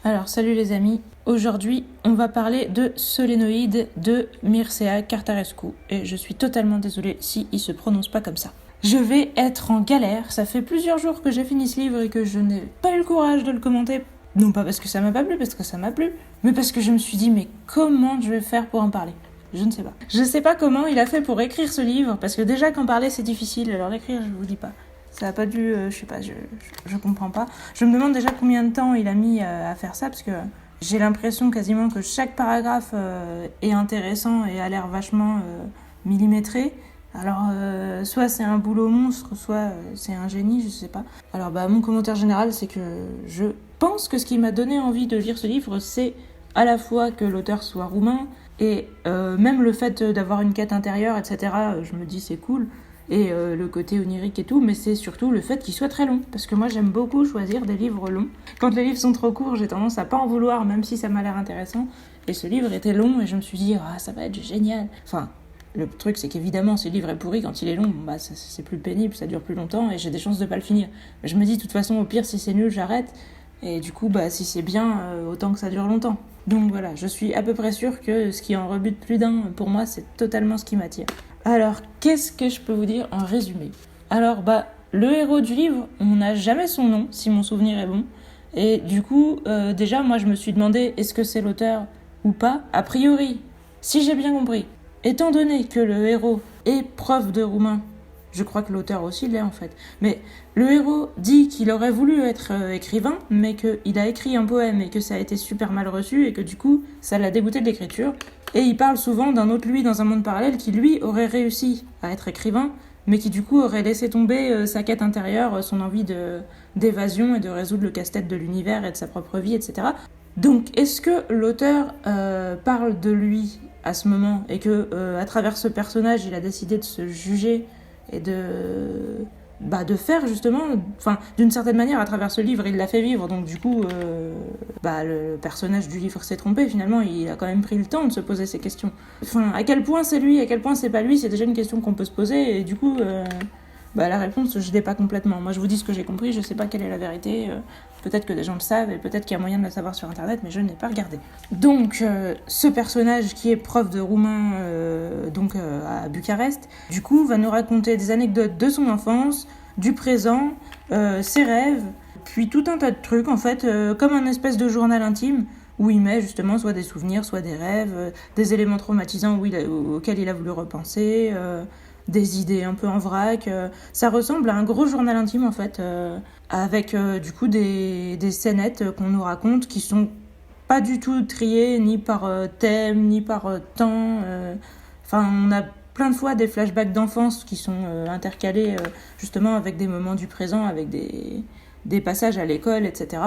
Alors, salut les amis. Aujourd'hui, on va parler de Solénoïde de Mircea Cartarescu. Et je suis totalement désolée si il se prononce pas comme ça. Je vais être en galère. Ça fait plusieurs jours que j'ai fini ce livre et que je n'ai pas eu le courage de le commenter. Non pas parce que ça m'a pas plu, parce que ça m'a plu, mais parce que je me suis dit, mais comment je vais faire pour en parler ? Je ne sais pas. Je ne sais pas comment il a fait pour écrire ce livre, parce que déjà qu'en parler c'est difficile, alors l'écrire je vous dis pas. Ça a pas dû, je sais pas, je comprends pas. Je me demande déjà combien de temps il a mis à faire ça, parce que j'ai l'impression quasiment que chaque paragraphe est intéressant et a l'air vachement millimétré. Alors, soit c'est un boulot monstre, soit c'est un génie, je sais pas. Alors, mon commentaire général, c'est que je pense que ce qui m'a donné envie de lire ce livre, c'est à la fois que l'auteur soit roumain, et même le fait d'avoir une quête intérieure, etc., je me dis c'est cool, et le côté onirique et tout, mais c'est surtout le fait qu'il soit très long, parce que moi j'aime beaucoup choisir des livres longs. Quand les livres sont trop courts, j'ai tendance à pas en vouloir, même si ça m'a l'air intéressant, et ce livre était long, et je me suis dit, ça va être génial. Enfin, le truc, c'est qu'évidemment, ce livre est pourri quand il est long, c'est plus pénible, ça dure plus longtemps, et j'ai des chances de pas le finir. Mais je me dis, de toute façon, au pire, si c'est nul, j'arrête, et du coup, si c'est bien, autant que ça dure longtemps. Donc voilà, je suis à peu près sûre que ce qui en rebute plus d'un, pour moi, c'est totalement ce qui m'attire. Alors, qu'est-ce que je peux vous dire en résumé ? Alors, le héros du livre, on n'a jamais son nom, si mon souvenir est bon. Et du coup, déjà, moi, je me suis demandé, est-ce que c'est l'auteur ou pas ? A priori, si j'ai bien compris, étant donné que le héros est prof de roumain, je crois que l'auteur aussi l'est en fait, mais le héros dit qu'il aurait voulu être écrivain, mais qu'il a écrit un poème et que ça a été super mal reçu et que du coup, ça l'a dégoûté de l'écriture. Et il parle souvent d'un autre lui dans un monde parallèle qui lui aurait réussi à être écrivain, mais qui du coup aurait laissé tomber sa quête intérieure, son envie d'évasion et de résoudre le casse-tête de l'univers et de sa propre vie, etc. Donc, est-ce que l'auteur parle de lui à ce moment et que à travers ce personnage, il a décidé de se juger et de faire justement, d'une certaine manière, à travers ce livre, il l'a fait vivre, donc du coup, le personnage du livre s'est trompé, finalement, il a quand même pris le temps de se poser ces questions. Enfin, à quel point c'est lui, à quel point c'est pas lui, c'est déjà une question qu'on peut se poser, et du coup, la réponse, je l'ai pas complètement. Moi, je vous dis ce que j'ai compris, je sais pas quelle est la vérité, peut-être que des gens le savent, et peut-être qu'il y a moyen de le savoir sur Internet, mais je n'ai pas regardé. Donc, ce personnage qui est prof de roumain à Bucarest, du coup, va nous raconter des anecdotes de son enfance, du présent, ses rêves, puis tout un tas de trucs, en fait, comme un espèce de journal intime, où il met justement soit des souvenirs, soit des rêves, des éléments traumatisants auxquels il a voulu repenser, des idées un peu en vrac. Ça ressemble à un gros journal intime, en fait, avec du coup des scénettes qu'on nous raconte qui sont pas du tout triées ni par thème, ni par temps. On a plein de fois des flashbacks d'enfance qui sont intercalés justement avec des moments du présent, avec des passages à l'école, etc.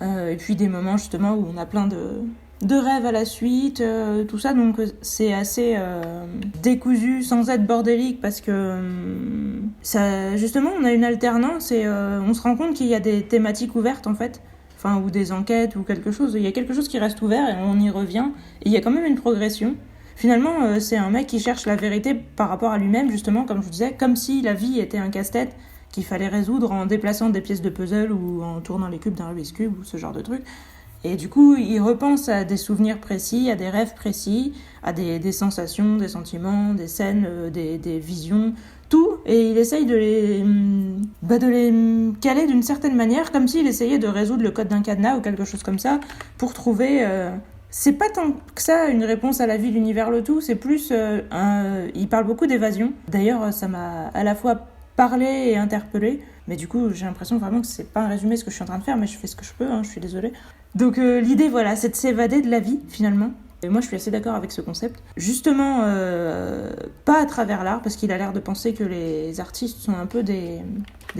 Et puis des moments justement où on a plein de rêves à la suite, tout ça, donc c'est assez décousu sans être bordélique parce que ça, justement on a une alternance et on se rend compte qu'il y a des thématiques ouvertes en fait, ou des enquêtes ou quelque chose, il y a quelque chose qui reste ouvert et on y revient et il y a quand même une progression. Finalement c'est un mec qui cherche la vérité par rapport à lui-même justement, comme je vous disais, comme si la vie était un casse-tête qu'il fallait résoudre en déplaçant des pièces de puzzle ou en tournant les cubes d'un Rubik's Cube ou ce genre de truc. Et du coup, il repense à des souvenirs précis, à des rêves précis, à des sensations, des sentiments, des scènes, des visions, tout. Et il essaye de les caler d'une certaine manière, comme s'il essayait de résoudre le code d'un cadenas ou quelque chose comme ça, pour trouver... c'est pas tant que ça une réponse à la vie, l'univers, le tout, c'est plus... il parle beaucoup d'évasion. D'ailleurs, ça m'a à la fois parlé et interpellé. Mais du coup, j'ai l'impression vraiment que c'est pas un résumé ce que je suis en train de faire, mais je fais ce que je peux, je suis désolée. Donc l'idée, voilà, c'est de s'évader de la vie, finalement. Et moi, je suis assez d'accord avec ce concept. Justement, pas à travers l'art, parce qu'il a l'air de penser que les artistes sont un peu des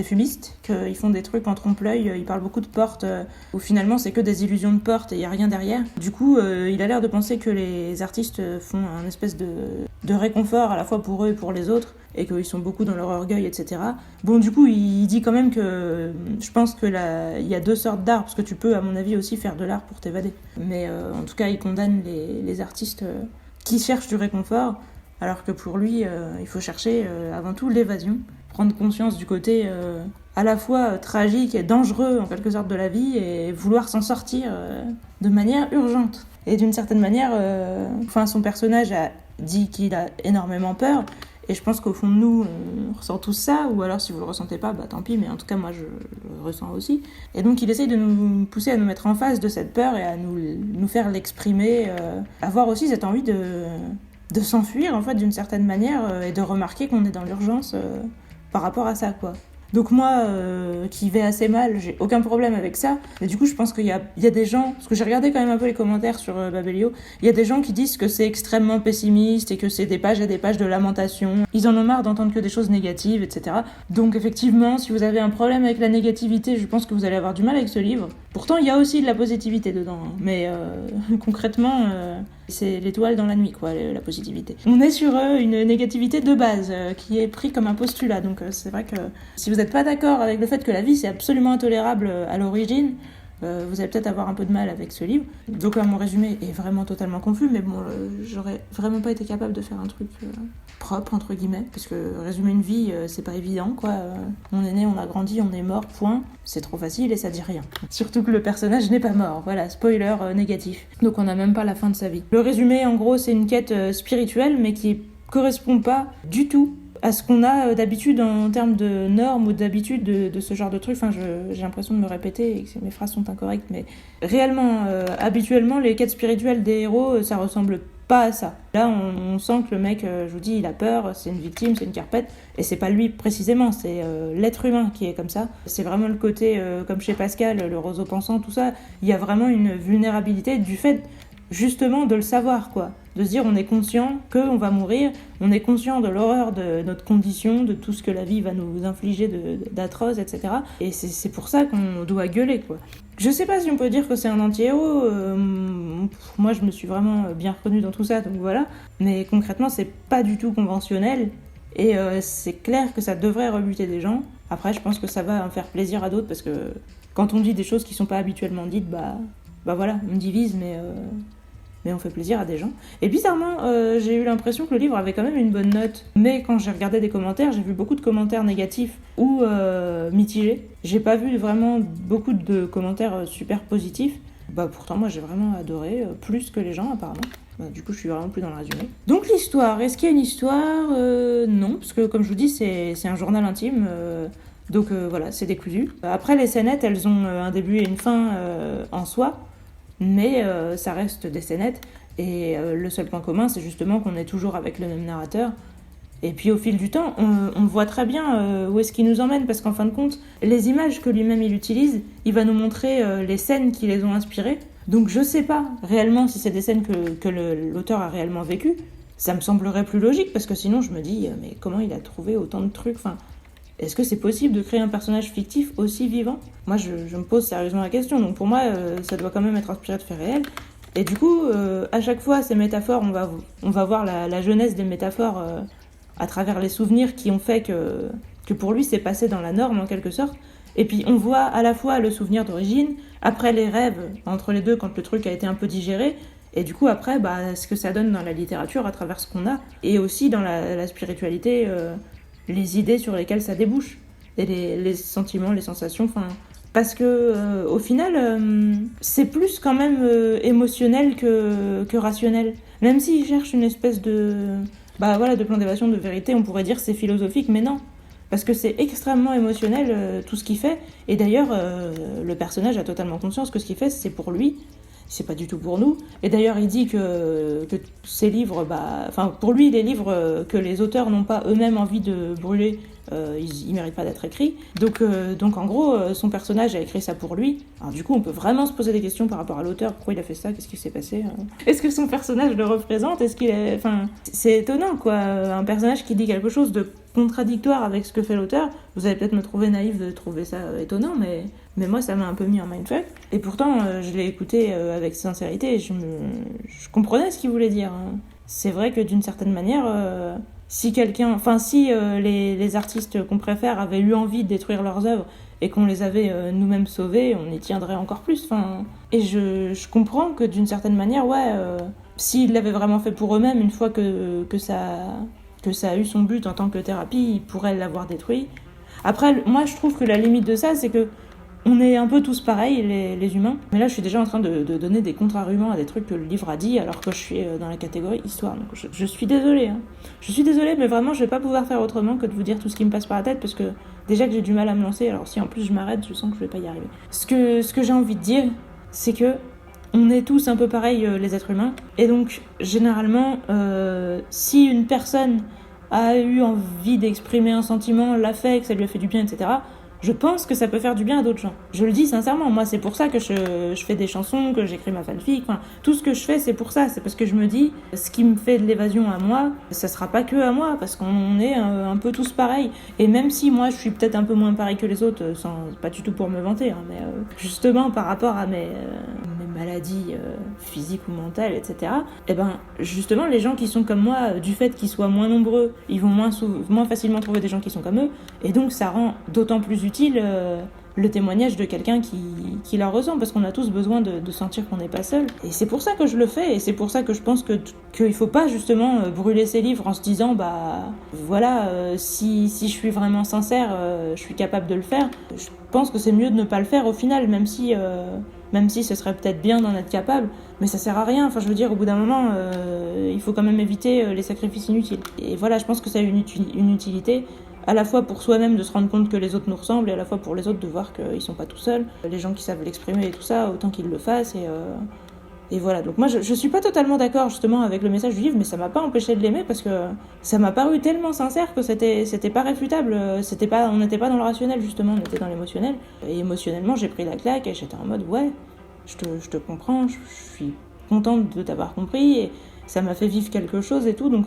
fumistes, qu'ils font des trucs en trompe-l'œil, ils parlent beaucoup de portes, où finalement c'est que des illusions de portes et il n'y a rien derrière. Du coup, il a l'air de penser que les artistes font un espèce de réconfort à la fois pour eux et pour les autres, et qu'ils sont beaucoup dans leur orgueil, etc. Bon, du coup, il dit quand même que je pense que il y a deux sortes d'art, parce que tu peux, à mon avis, aussi faire de l'art pour t'évader. Mais en tout cas, il condamne les artistes qui cherchent du réconfort, alors que pour lui, il faut chercher avant tout l'évasion. prendre conscience du côté à la fois tragique et dangereux en quelque sorte de la vie et vouloir s'en sortir de manière urgente. Et d'une certaine manière, son personnage a dit qu'il a énormément peur. Et je pense qu'au fond de nous, on ressent tous ça, ou alors si vous le ressentez pas, tant pis, mais en tout cas moi je le ressens aussi. Et donc il essaye de nous pousser à nous mettre en face de cette peur et à nous faire l'exprimer, avoir aussi cette envie de s'enfuir en fait d'une certaine manière et de remarquer qu'on est dans l'urgence par rapport à ça, quoi. Donc moi, qui vais assez mal, j'ai aucun problème avec ça. Mais du coup, je pense qu'il y a des gens... Parce que j'ai regardé quand même un peu les commentaires sur Babelio. Il y a des gens qui disent que c'est extrêmement pessimiste et que c'est des pages et des pages de lamentation. Ils en ont marre d'entendre que des choses négatives, etc. Donc effectivement, si vous avez un problème avec la négativité, je pense que vous allez avoir du mal avec ce livre. Pourtant, il y a aussi de la positivité dedans. Mais concrètement... c'est l'étoile dans la nuit, quoi, la positivité. On est sur une négativité de base qui est pris comme un postulat. Donc c'est vrai que si vous n'êtes pas d'accord avec le fait que la vie c'est absolument intolérable à l'origine, vous allez peut-être avoir un peu de mal avec ce livre. Donc mon résumé est vraiment totalement confus, mais bon, j'aurais vraiment pas été capable de faire un truc propre, entre guillemets, parce que résumer une vie, c'est pas évident, quoi. On est né, on a grandi, on est mort, point. C'est trop facile et ça dit rien. Surtout que le personnage n'est pas mort, voilà, spoiler négatif. Donc on n'a même pas la fin de sa vie. Le résumé, en gros, c'est une quête spirituelle, mais qui correspond pas du tout à ce qu'on a d'habitude en termes de normes ou d'habitude de ce genre de trucs. J'ai l'impression de me répéter et que mes phrases sont incorrectes, mais réellement, habituellement, les quêtes spirituelles des héros, ça ressemble pas à ça. Là, on sent que le mec, je vous dis, il a peur, c'est une victime, c'est une carpette, et c'est pas lui précisément, c'est l'être humain qui est comme ça. C'est vraiment le côté, comme chez Pascal, le roseau pensant, tout ça, il y a vraiment une vulnérabilité du fait justement de le savoir, quoi. De se dire on est conscient qu'on va mourir, on est conscient de l'horreur de notre condition, de tout ce que la vie va nous infliger d'atroce, etc. Et c'est pour ça qu'on doit gueuler, quoi. Je sais pas si on peut dire que c'est un anti-héros, moi je me suis vraiment bien reconnue dans tout ça, donc voilà. Mais concrètement c'est pas du tout conventionnel, et c'est clair que ça devrait rebuter des gens. Après je pense que ça va en faire plaisir à d'autres, parce que quand on dit des choses qui sont pas habituellement dites, bah voilà, on divise, mais on fait plaisir à des gens. Et bizarrement, j'ai eu l'impression que le livre avait quand même une bonne note. Mais quand j'ai regardé des commentaires, j'ai vu beaucoup de commentaires négatifs ou mitigés. J'ai pas vu vraiment beaucoup de commentaires super positifs. Pourtant, moi, j'ai vraiment adoré, plus que les gens, apparemment. Du coup, je suis vraiment plus dans le résumé. Donc, l'histoire. Est-ce qu'il y a une histoire ? Non, parce que, comme je vous dis, c'est un journal intime. Donc, voilà, c'est décousu. Après, les scénettes, elles ont un début et une fin en soi. Mais ça reste des scénettes, et le seul point commun c'est justement qu'on est toujours avec le même narrateur, et puis au fil du temps on voit très bien où est-ce qu'il nous emmène, parce qu'en fin de compte les images que lui-même il utilise, il va nous montrer les scènes qui les ont inspirées. Donc je sais pas réellement si c'est des scènes que l'auteur a réellement vécues. Ça me semblerait plus logique, parce que sinon je me dis mais comment il a trouvé autant de trucs, est-ce que c'est possible de créer un personnage fictif aussi vivant ? Moi, je me pose sérieusement la question. Donc pour moi, ça doit quand même être inspiré de faits réels. Et du coup, à chaque fois, ces métaphores, on va voir la jeunesse des métaphores à travers les souvenirs qui ont fait que pour lui, c'est passé dans la norme, en quelque sorte. Et puis, on voit à la fois le souvenir d'origine, après les rêves, entre les deux, quand le truc a été un peu digéré, et du coup, après, ce que ça donne dans la littérature à travers ce qu'on a, et aussi dans la spiritualité... les idées sur lesquelles ça débouche, et les sentiments, les sensations, parce que au final c'est plus quand même émotionnel que rationnel, même s'il cherche une espèce de plan d'évasion, de vérité, on pourrait dire c'est philosophique, mais non, parce que c'est extrêmement émotionnel tout ce qu'il fait. Et d'ailleurs le personnage a totalement conscience que ce qu'il fait c'est pour lui, c'est pas du tout pour nous. Et d'ailleurs, il dit que ces livres, pour lui, les livres que les auteurs n'ont pas eux-mêmes envie de brûler, ils méritent pas d'être écrits. Donc en gros, son personnage a écrit ça pour lui. Alors du coup, on peut vraiment se poser des questions par rapport à l'auteur. Pourquoi il a fait ça ? Qu'est-ce qui s'est passé ? Est-ce que son personnage le représente ? Est-ce qu'il est... c'est étonnant, quoi. Un personnage qui dit quelque chose de contradictoire avec ce que fait l'auteur. Vous allez peut-être me trouver naïf de trouver ça étonnant, mais moi, ça m'a un peu mis en mindfuck. Et pourtant, je l'ai écouté avec sincérité et je comprenais ce qu'il voulait dire. C'est vrai que d'une certaine manière, si les artistes qu'on préfère avaient eu envie de détruire leurs œuvres et qu'on les avait nous-mêmes sauvés, on y tiendrait encore plus. Et je comprends que d'une certaine manière, s'ils l'avaient vraiment fait pour eux-mêmes, une fois que que ça a eu son but en tant que thérapie, il pourrait l'avoir détruit. Après, moi je trouve que la limite de ça, c'est que on est un peu tous pareils, les humains. Mais là, je suis déjà en train de donner des contre-arguments à des trucs que le livre a dit, alors que je suis dans la catégorie histoire. Donc je suis désolée. Hein. Je suis désolée, mais vraiment, je vais pas pouvoir faire autrement que de vous dire tout ce qui me passe par la tête, parce que déjà que j'ai du mal à me lancer, alors si en plus je m'arrête, je sens que je vais pas y arriver. Ce que j'ai envie de dire, c'est que on est tous un peu pareils, les êtres humains. Et donc, généralement, si une personne a eu envie d'exprimer un sentiment, l'a fait, que ça lui a fait du bien, etc., je pense que ça peut faire du bien à d'autres gens. Je le dis sincèrement, moi c'est pour ça que je fais des chansons, que j'écris ma fanfic, enfin, tout ce que je fais c'est pour ça, c'est parce que je me dis, ce qui me fait de l'évasion à moi, ça sera pas que à moi, parce qu'on est un peu tous pareils. Et même si moi je suis peut-être un peu moins pareil que les autres, pas du tout pour me vanter, hein, mais justement par rapport à mes maladies physiques ou mentales, etc., et ben justement les gens qui sont comme moi, du fait qu'ils soient moins nombreux, ils vont moins facilement trouver des gens qui sont comme eux, et donc ça rend d'autant plus utile le témoignage de quelqu'un qui la ressent, parce qu'on a tous besoin de sentir qu'on n'est pas seul. Et c'est pour ça que je le fais, et c'est pour ça que je pense qu'il faut pas justement brûler ses livres en se disant voilà, si je suis vraiment sincère, je suis capable de le faire. Je pense que c'est mieux de ne pas le faire au final, même si ce serait peut-être bien d'en être capable, mais ça sert à rien. Enfin, je veux dire, au bout d'un moment, il faut quand même éviter les sacrifices inutiles. Et voilà, je pense que ça a une utilité, à la fois pour soi-même de se rendre compte que les autres nous ressemblent, et à la fois pour les autres de voir qu'ils sont pas tout seuls. Les gens qui savent l'exprimer et tout ça, autant qu'ils le fassent. Et voilà, donc moi je suis pas totalement d'accord justement avec le message du livre, mais ça m'a pas empêché de l'aimer, parce que ça m'a paru tellement sincère que c'était pas réfutable, on n'était pas dans le rationnel justement, on était dans l'émotionnel. Et émotionnellement j'ai pris la claque et j'étais en mode ouais, je te comprends, je suis contente de t'avoir compris, et ça m'a fait vivre quelque chose et tout, donc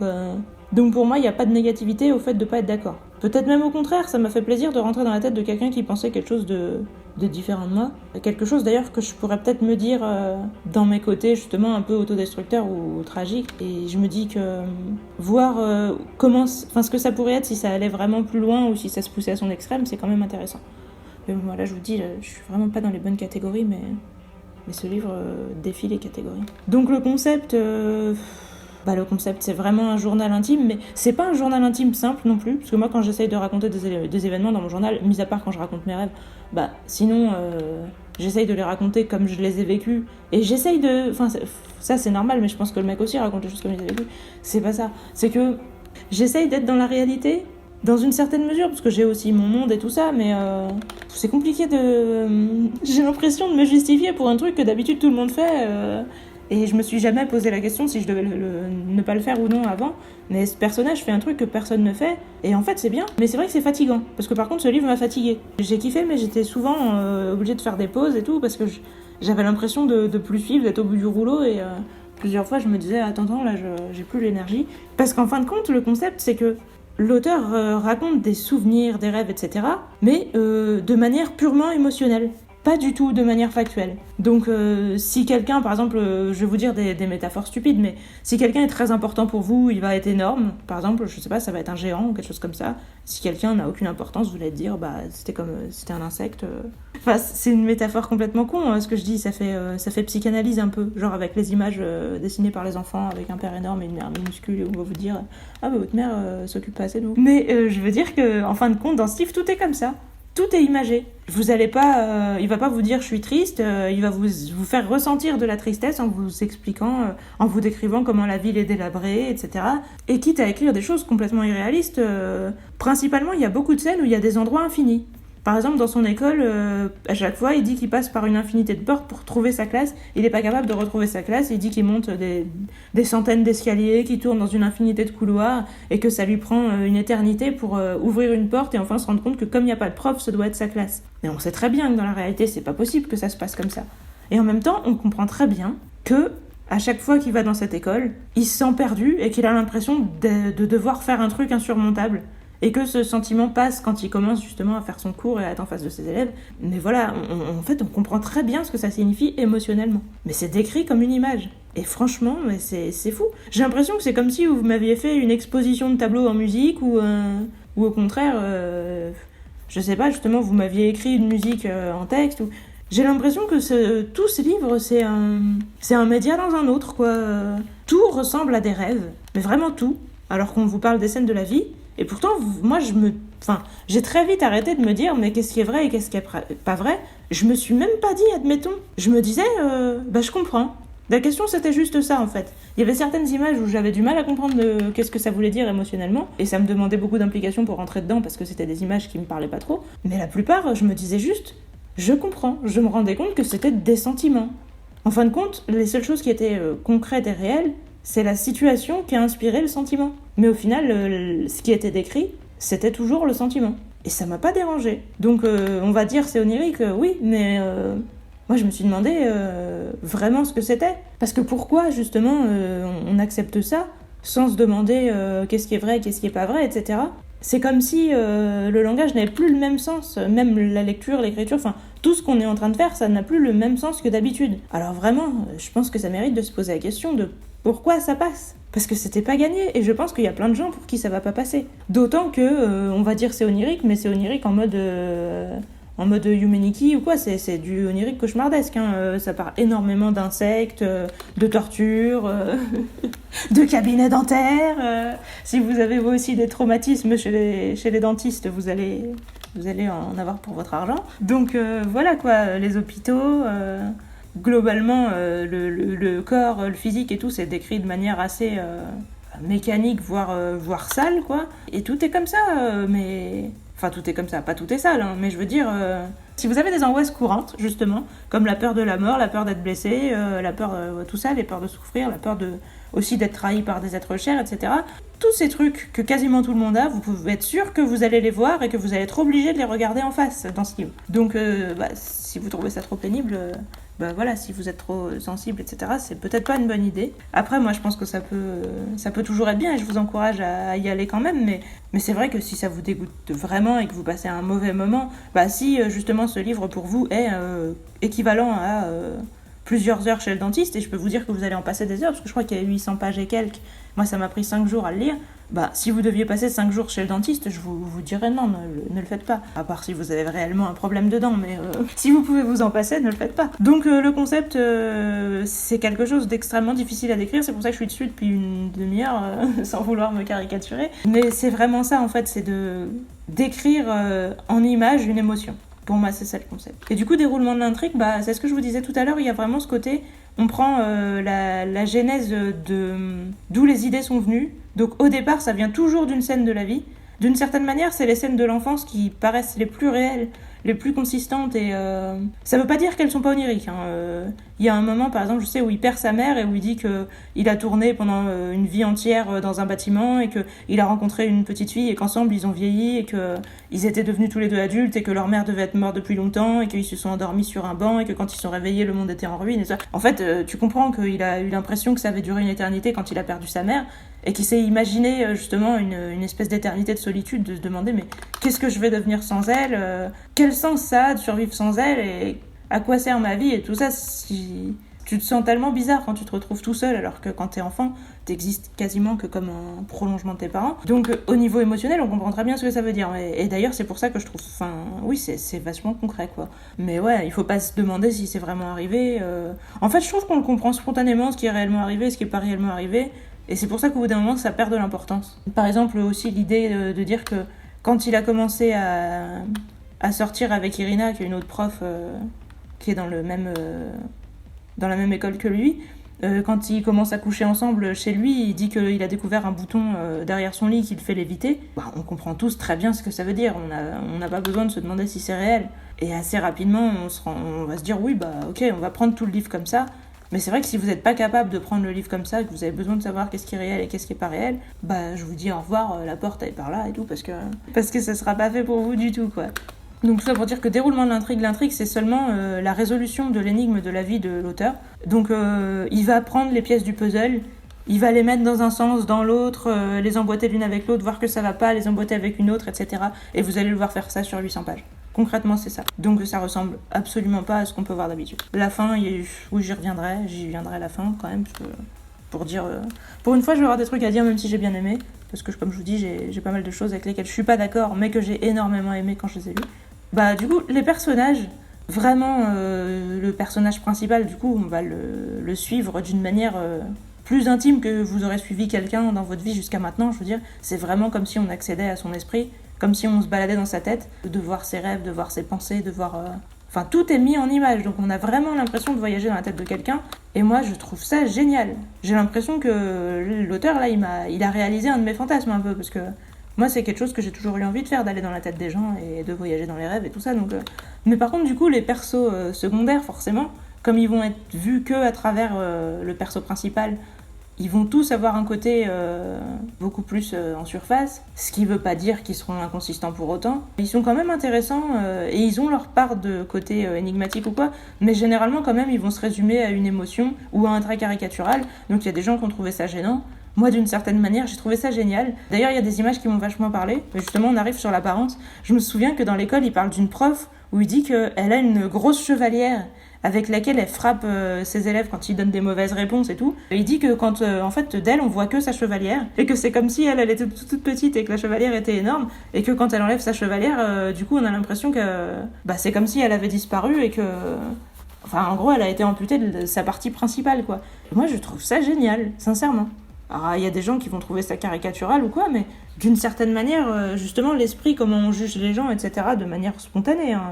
pour moi il n'y a pas de négativité au fait de pas être d'accord. Peut-être même au contraire, ça m'a fait plaisir de rentrer dans la tête de quelqu'un qui pensait quelque chose de différent de moi. Quelque chose d'ailleurs que je pourrais peut-être me dire dans mes côtés justement un peu autodestructeurs ou tragiques. Et je me dis que voir ce que ça pourrait être si ça allait vraiment plus loin ou si ça se poussait à son extrême, c'est quand même intéressant. Mais bon, là je vous dis, je suis vraiment pas dans les bonnes catégories, mais ce livre défie les catégories. Donc le concept... le concept, c'est vraiment un journal intime, mais c'est pas un journal intime simple non plus, parce que moi, quand j'essaye de raconter des événements dans mon journal, mis à part quand je raconte mes rêves, sinon, j'essaye de les raconter comme je les ai vécus, et j'essaye de... Enfin, ça, c'est normal, mais je pense que le mec aussi raconte les choses comme il les a vécues. C'est pas ça. C'est que j'essaye d'être dans la réalité, dans une certaine mesure, parce que j'ai aussi mon monde et tout ça, mais c'est compliqué j'ai l'impression de me justifier pour un truc que d'habitude tout le monde fait... Et je me suis jamais posé la question si je devais ne pas le faire ou non avant. Mais ce personnage fait un truc que personne ne fait. Et en fait, c'est bien. Mais c'est vrai que c'est fatigant. Parce que par contre, ce livre m'a fatiguée. J'ai kiffé, mais j'étais souvent obligée de faire des pauses et tout. Parce que j'avais l'impression de plus suivre, d'être au bout du rouleau. Et plusieurs fois, je me disais, attends, là, j'ai plus l'énergie. Parce qu'en fin de compte, le concept, c'est que l'auteur raconte des souvenirs, des rêves, etc. Mais de manière purement émotionnelle. Pas du tout de manière factuelle. Donc si quelqu'un, par exemple, je vais vous dire des métaphores stupides, mais si quelqu'un est très important pour vous, il va être énorme. Par exemple, je sais pas, ça va être un géant ou quelque chose comme ça. Si quelqu'un n'a aucune importance, vous allez dire, c'était un insecte. Enfin, c'est une métaphore complètement con, hein, ce que je dis, ça fait psychanalyse un peu, genre avec les images dessinées par les enfants, avec un père énorme et une mère minuscule, et on va vous dire, votre mère s'occupe pas assez de vous. Mais je veux dire que, en fin de compte, dans ce livre, tout est comme ça. Tout est imagé. Vous allez pas, il va pas vous dire je suis triste, il va vous faire ressentir de la tristesse en vous expliquant, en vous décrivant comment la ville est délabrée, etc. Et quitte à écrire des choses complètement irréalistes, principalement il y a beaucoup de scènes où il y a des endroits infinis. Par exemple, dans son école, à chaque fois, il dit qu'il passe par une infinité de portes pour trouver sa classe. Il n'est pas capable de retrouver sa classe. Il dit qu'il monte des centaines d'escaliers, qu'il tourne dans une infinité de couloirs et que ça lui prend une éternité pour ouvrir une porte et enfin se rendre compte que comme il n'y a pas de prof, ça doit être sa classe. Mais on sait très bien que dans la réalité, c'est pas possible que ça se passe comme ça. Et en même temps, on comprend très bien que à chaque fois qu'il va dans cette école, il se sent perdu et qu'il a l'impression de devoir faire un truc insurmontable. Et que ce sentiment passe quand il commence justement à faire son cours et à être en face de ses élèves. Mais voilà, en fait, on comprend très bien ce que ça signifie émotionnellement. Mais c'est décrit comme une image. Et franchement, mais c'est fou. J'ai l'impression que c'est comme si vous m'aviez fait une exposition de tableaux en musique ou au contraire, je sais pas, justement, vous m'aviez écrit une musique en texte. J'ai l'impression que tout ce livre, c'est un média dans un autre, quoi. Tout ressemble à des rêves, mais vraiment tout. alors qu'on vous parle des scènes de la vie. Et pourtant, moi, j'ai très vite arrêté de me dire, mais qu'est-ce qui est vrai et qu'est-ce qui est pas vrai. Je me suis même pas dit, admettons. Je me disais, je comprends. La question, c'était juste ça, en fait. Il y avait certaines images où j'avais du mal à comprendre qu'est-ce que ça voulait dire émotionnellement, et ça me demandait beaucoup d'implication pour rentrer dedans, parce que c'était des images qui me parlaient pas trop. Mais la plupart, je me disais juste, je comprends. Je me rendais compte que c'était des sentiments. En fin de compte, les seules choses qui étaient concrètes et réelles, c'est la situation qui a inspiré le sentiment. Mais au final, ce qui était décrit, c'était toujours le sentiment. Et ça m'a pas dérangé. Donc on va dire c'est onirique, oui, mais moi je me suis demandé vraiment ce que c'était. Parce que pourquoi justement on accepte ça sans se demander qu'est-ce qui est vrai, qu'est-ce qui est pas vrai, etc. C'est comme si le langage n'avait plus le même sens, même la lecture, l'écriture, enfin tout ce qu'on est en train de faire, ça n'a plus le même sens que d'habitude. Alors vraiment, je pense que ça mérite de se poser la question de pourquoi ça passe. Parce que c'était pas gagné, et je pense qu'il y a plein de gens pour qui ça va pas passer. D'autant que, on va dire c'est onirique, mais c'est onirique en mode Humanity ou quoi, c'est du onirique cauchemardesque. Ça parle énormément d'insectes, de tortures, de cabinets dentaires. Si vous avez vous aussi des traumatismes chez les dentistes, vous allez en avoir pour votre argent. Donc voilà quoi, les hôpitaux... Globalement, le corps, le physique et tout, c'est décrit de manière assez mécanique, voire sale, quoi. Et tout est comme ça, mais... Enfin, tout est comme ça, pas tout est sale, hein, mais je veux dire... Si vous avez des angoisses courantes, justement, comme la peur de la mort, la peur d'être blessé, la peur tout ça, les peurs de souffrir, la peur aussi d'être trahi par des êtres chers, etc. Tous ces trucs que quasiment tout le monde a, vous pouvez être sûr que vous allez les voir et que vous allez être obligé de les regarder en face dans ce livre. Donc, si vous trouvez ça trop pénible... voilà, si vous êtes trop sensible, etc., c'est peut-être pas une bonne idée. Après, moi, je pense que ça peut toujours être bien et je vous encourage à y aller quand même, mais c'est vrai que si ça vous dégoûte vraiment et que vous passez un mauvais moment, si justement ce livre pour vous est équivalent à plusieurs heures chez le dentiste, et je peux vous dire que vous allez en passer des heures, parce que je crois qu'il y a 800 pages et quelques, moi ça m'a pris 5 jours à le lire, si vous deviez passer 5 jours chez le dentiste, je vous dirais non, ne le faites pas. À part si vous avez réellement un problème de dents, mais si vous pouvez vous en passer, ne le faites pas. Donc le concept, c'est quelque chose d'extrêmement difficile à décrire, c'est pour ça que je suis dessus depuis une demi-heure, sans vouloir me caricaturer. Mais c'est vraiment ça en fait, c'est de décrire en images une émotion. Pour moi, c'est ça le concept. Et du coup, déroulement de l'intrigue, c'est ce que je vous disais tout à l'heure, il y a vraiment ce côté, on prend la genèse d'où les idées sont venues. Donc au départ, ça vient toujours d'une scène de la vie. D'une certaine manière, c'est les scènes de l'enfance qui paraissent les plus réelles, les plus consistantes, et ça veut pas dire qu'elles sont pas oniriques. Il y a un moment, par exemple, je sais, où il perd sa mère et où il dit qu'il a tourné pendant une vie entière dans un bâtiment et qu'il a rencontré une petite fille et qu'ensemble ils ont vieilli et qu'ils étaient devenus tous les deux adultes et que leur mère devait être morte depuis longtemps et qu'ils se sont endormis sur un banc et que quand ils sont réveillés, le monde était en ruine et ça. En fait, tu comprends qu'il a eu l'impression que ça avait duré une éternité quand il a perdu sa mère et qu'il s'est imaginé justement une espèce d'éternité de solitude, de se demander mais qu'est-ce que je vais devenir sans elle, quel sens ça a de survivre sans elle et à quoi sert ma vie et tout ça. Si tu te sens tellement bizarre quand tu te retrouves tout seul alors que quand t'es enfant t'existes quasiment que comme un prolongement de tes parents. Donc au niveau émotionnel on comprend très bien ce que ça veut dire et d'ailleurs c'est pour ça que je trouve, oui c'est vachement concret quoi. Mais ouais, il faut pas se demander si c'est vraiment arrivé. En fait je trouve qu'on le comprend spontanément, ce qui est réellement arrivé, ce qui est pas réellement arrivé. Et c'est pour ça qu'au bout d'un moment, ça perd de l'importance. Par exemple, aussi l'idée de dire que quand il a commencé à sortir avec Irina, qui est une autre prof qui est dans la même école que lui, quand ils commencent à coucher ensemble chez lui, il dit qu'il a découvert un bouton derrière son lit qui le fait léviter. On comprend tous très bien ce que ça veut dire. On n'a pas besoin de se demander si c'est réel. Et assez rapidement, on va se dire oui, ok, on va prendre tout le livre comme ça. Mais c'est vrai que si vous n'êtes pas capable de prendre le livre comme ça, que vous avez besoin de savoir qu'est-ce qui est réel et qu'est-ce qui est pas réel, je vous dis au revoir, la porte elle est par là et tout, parce que ça sera pas fait pour vous du tout, quoi. Donc ça pour dire que déroulement de l'intrigue c'est seulement la résolution de l'énigme de la vie de l'auteur. Donc il va prendre les pièces du puzzle, il va les mettre dans un sens, dans l'autre, les emboîter l'une avec l'autre, voir que ça va pas, les emboîter avec une autre, etc. Et vous allez le voir faire ça sur 800 pages. Concrètement, c'est ça. Donc ça ressemble absolument pas à ce qu'on peut voir d'habitude. La fin, oui, j'y viendrai à la fin quand même, parce que, pour dire... pour une fois, je vais avoir des trucs à dire, même si j'ai bien aimé, parce que comme je vous dis, j'ai pas mal de choses avec lesquelles je suis pas d'accord, mais que j'ai énormément aimé quand je les ai lues. Du coup, les personnages, vraiment, le personnage principal, du coup, on va le suivre d'une manière plus intime que vous aurez suivi quelqu'un dans votre vie jusqu'à maintenant. Je veux dire, c'est vraiment comme si on accédait à son esprit, comme si on se baladait dans sa tête, de voir ses rêves, de voir ses pensées, de voir... Enfin, tout est mis en image, donc on a vraiment l'impression de voyager dans la tête de quelqu'un. Et moi, je trouve ça génial. J'ai l'impression que l'auteur, là, il a réalisé un de mes fantasmes un peu, parce que moi, c'est quelque chose que j'ai toujours eu envie de faire, d'aller dans la tête des gens et de voyager dans les rêves et tout ça. Donc, mais par contre, du coup, les persos secondaires, forcément, comme ils vont être vus que à travers le perso principal, ils vont tous avoir un côté beaucoup plus en surface, ce qui veut pas dire qu'ils seront inconsistants pour autant. Ils sont quand même intéressants et ils ont leur part de côté énigmatique ou quoi, mais généralement quand même ils vont se résumer à une émotion ou à un trait caricatural, donc il y a des gens qui ont trouvé ça gênant. Moi, d'une certaine manière, j'ai trouvé ça génial. D'ailleurs, il y a des images qui m'ont vachement parlé. Mais justement, on arrive sur l'apparence. Je me souviens que dans l'école, il parle d'une prof où il dit qu'elle a une grosse chevalière avec laquelle elle frappe ses élèves quand ils donnent des mauvaises réponses et tout. Et il dit que quand, en fait, d'elle, on voit que sa chevalière, et que c'est comme si elle était toute petite et que la chevalière était énorme, et que quand elle enlève sa chevalière, du coup, on a l'impression que c'est comme si elle avait disparu et que... Enfin, en gros, elle a été amputée de sa partie principale, quoi. Et moi, je trouve ça génial, sincèrement. Alors, il y a des gens qui vont trouver ça caricatural ou quoi, mais d'une certaine manière, justement, l'esprit, comment on juge les gens, etc., de manière spontanée, hein,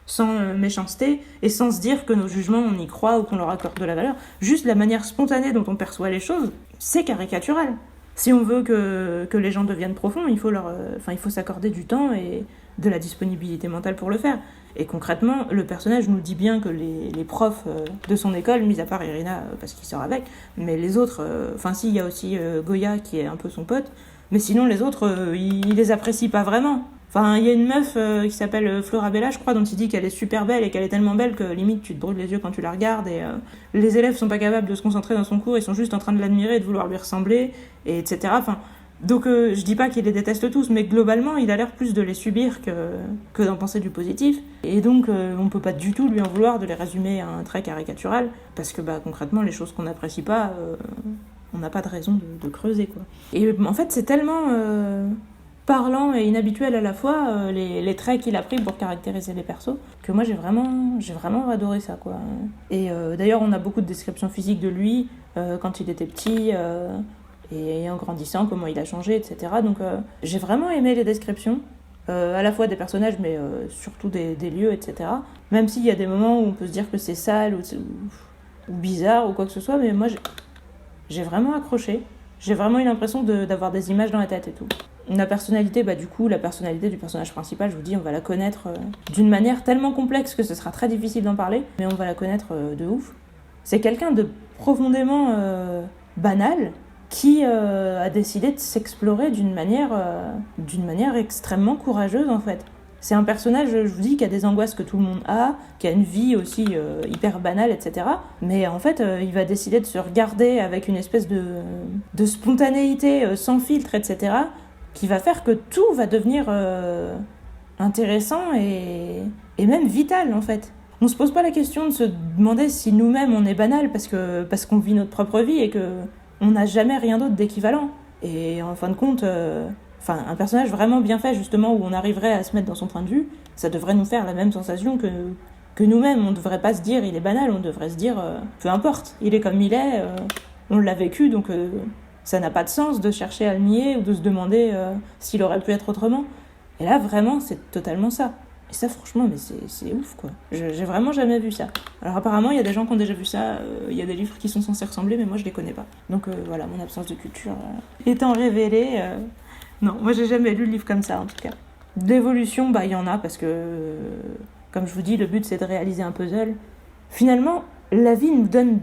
sans méchanceté, et sans se dire que nos jugements, on y croit ou qu'on leur accorde de la valeur. Juste la manière spontanée dont on perçoit les choses, c'est caricatural. Si on veut que les gens deviennent profonds, il faut s'accorder du temps et de la disponibilité mentale pour le faire. Et concrètement, le personnage nous dit bien que les profs de son école, mis à part Irina parce qu'il sort avec, mais les autres, il y a aussi Goya qui est un peu son pote, mais sinon les autres, il les apprécie pas vraiment. Enfin, il y a une meuf qui s'appelle Florabella, je crois, dont il dit qu'elle est super belle et qu'elle est tellement belle que limite tu te brûles les yeux quand tu la regardes et les élèves sont pas capables de se concentrer dans son cours, ils sont juste en train de l'admirer et de vouloir lui ressembler, et etc. Enfin, donc je dis pas qu'il les déteste tous, mais globalement il a l'air plus de les subir que d'en penser du positif. Et donc on peut pas du tout lui en vouloir de les résumer à un trait caricatural, parce que concrètement les choses qu'on n'apprécie pas, on n'a pas de raison de creuser, quoi. Et en fait c'est tellement parlant et inhabituel à la fois, les traits qu'il a pris pour caractériser les persos, que moi j'ai vraiment adoré ça, quoi. Et d'ailleurs on a beaucoup de descriptions physiques de lui quand il était petit, et en grandissant, comment il a changé, etc. Donc j'ai vraiment aimé les descriptions, à la fois des personnages, mais surtout des lieux, etc. Même s'il y a des moments où on peut se dire que c'est sale ou bizarre ou quoi que ce soit, mais moi j'ai vraiment accroché. J'ai vraiment eu l'impression d'avoir des images dans la tête et tout. La personnalité, la personnalité du personnage principal, je vous dis, on va la connaître d'une manière tellement complexe que ce sera très difficile d'en parler, mais on va la connaître de ouf. C'est quelqu'un de profondément banal, qui a décidé de s'explorer d'une manière extrêmement courageuse, en fait. C'est un personnage, je vous dis, qui a des angoisses que tout le monde a, qui a une vie aussi hyper banale, etc. Mais en fait, il va décider de se regarder avec une espèce de spontanéité sans filtre, etc., qui va faire que tout va devenir intéressant et même vital, en fait. On se pose pas la question de se demander si nous-mêmes on est banal parce qu'on vit notre propre vie et que on n'a jamais rien d'autre d'équivalent. Et en fin de compte, un personnage vraiment bien fait, justement, où on arriverait à se mettre dans son point de vue, ça devrait nous faire la même sensation que nous-mêmes. On ne devrait pas se dire il est banal, on devrait se dire peu importe, il est comme il est, on l'a vécu, donc ça n'a pas de sens de chercher à le nier ou de se demander s'il aurait pu être autrement. Et là, vraiment, c'est totalement ça. Et ça, franchement, mais c'est ouf, quoi. J'ai vraiment jamais vu ça. Alors apparemment, il y a des gens qui ont déjà vu ça, il y a des livres qui sont censés ressembler, mais moi je les connais pas. Donc voilà, mon absence de culture étant révélée, non, moi j'ai jamais lu de livre comme ça, en tout cas. D'évolution, il y en a, parce que, comme je vous dis, le but c'est de réaliser un puzzle. Finalement, la vie nous donne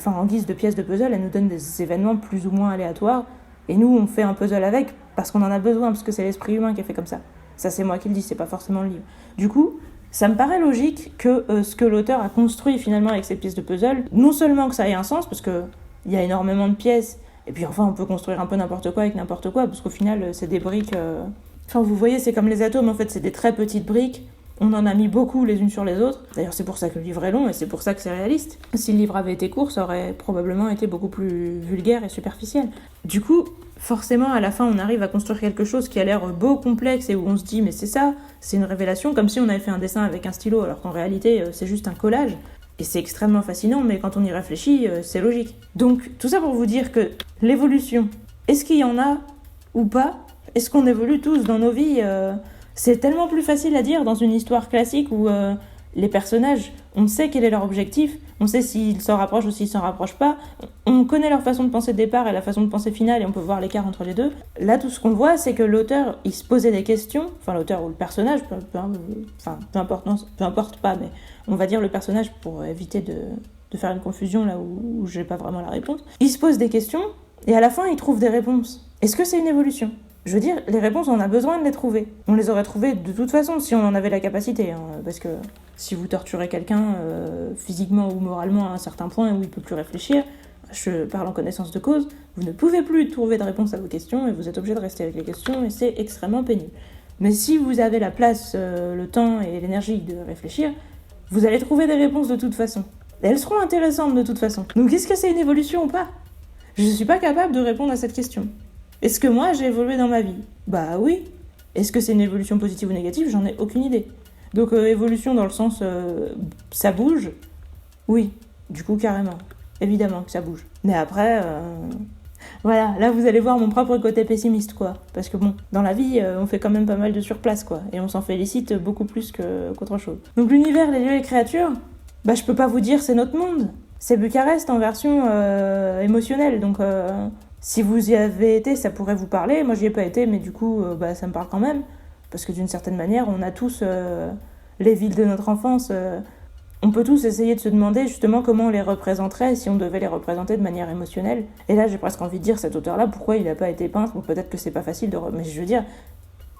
en guise de pièces de puzzle, elle nous donne des événements plus ou moins aléatoires, et nous, on fait un puzzle avec, parce qu'on en a besoin, parce que c'est l'esprit humain qui est fait comme ça. Ça, c'est moi qui le dis, c'est pas forcément le livre. Du coup, ça me paraît logique que ce que l'auteur a construit finalement avec ces pièces de puzzle, non seulement que ça ait un sens, parce qu'il y a énormément de pièces, et puis on peut construire un peu n'importe quoi avec n'importe quoi, parce qu'au final, c'est des briques... vous voyez, c'est comme les atomes, en fait, c'est des très petites briques. On en a mis beaucoup les unes sur les autres. D'ailleurs, c'est pour ça que le livre est long, et c'est pour ça que c'est réaliste. Si le livre avait été court, ça aurait probablement été beaucoup plus vulgaire et superficiel. Du coup... forcément, à la fin, on arrive à construire quelque chose qui a l'air beau, complexe, et où on se dit, mais c'est ça, c'est une révélation, comme si on avait fait un dessin avec un stylo, alors qu'en réalité, c'est juste un collage. Et c'est extrêmement fascinant, mais quand on y réfléchit, c'est logique. Donc, tout ça pour vous dire que l'évolution, est-ce qu'il y en a ou pas? Est-ce qu'on évolue tous dans nos vies? C'est tellement plus facile à dire dans une histoire classique où les personnages, on sait quel est leur objectif, on sait s'ils s'en rapprochent ou s'ils s'en rapprochent pas, on connaît leur façon de penser de départ et la façon de penser finale et on peut voir l'écart entre les deux. Là, tout ce qu'on voit, c'est que l'auteur, il se posait des questions, enfin l'auteur ou le personnage, peu importe pas, mais on va dire le personnage pour éviter de faire une confusion là où j'ai pas vraiment la réponse. Il se pose des questions et à la fin, il trouve des réponses. Est-ce que c'est une évolution ? Je veux dire, les réponses, on a besoin de les trouver. On les aurait trouvées de toute façon si on en avait la capacité. Parce que si vous torturez quelqu'un physiquement ou moralement à un certain point où il peut plus réfléchir, je parle en connaissance de cause, vous ne pouvez plus trouver de réponse à vos questions et vous êtes obligé de rester avec les questions et c'est extrêmement pénible. Mais si vous avez la place, le temps et l'énergie de réfléchir, vous allez trouver des réponses de toute façon. Et elles seront intéressantes de toute façon. Donc est-ce que c'est une évolution ou pas ? Je ne suis pas capable de répondre à cette question. Est-ce que moi, j'ai évolué dans ma vie ? Bah oui. Est-ce que c'est une évolution positive ou négative ? J'en ai aucune idée. Donc évolution dans le sens ça bouge ? Oui, du coup carrément. Évidemment que ça bouge. Mais après, voilà, là vous allez voir mon propre côté pessimiste quoi. Parce que bon, dans la vie, on fait quand même pas mal de surplace quoi. Et on s'en félicite beaucoup plus qu'autre chose. Donc l'univers, les lieux et créatures, bah je peux pas vous dire c'est notre monde. C'est Bucarest en version émotionnelle, donc... Si vous y avez été, ça pourrait vous parler. Moi, j'y ai pas été, mais du coup, ça me parle quand même. Parce que d'une certaine manière, on a tous les villes de notre enfance. On peut tous essayer de se demander justement comment on les représenterait si on devait les représenter de manière émotionnelle. Et là, j'ai presque envie de dire, cet auteur-là, pourquoi il n'a pas été peintre ? Ou peut-être que c'est pas facile de... Mais je veux dire,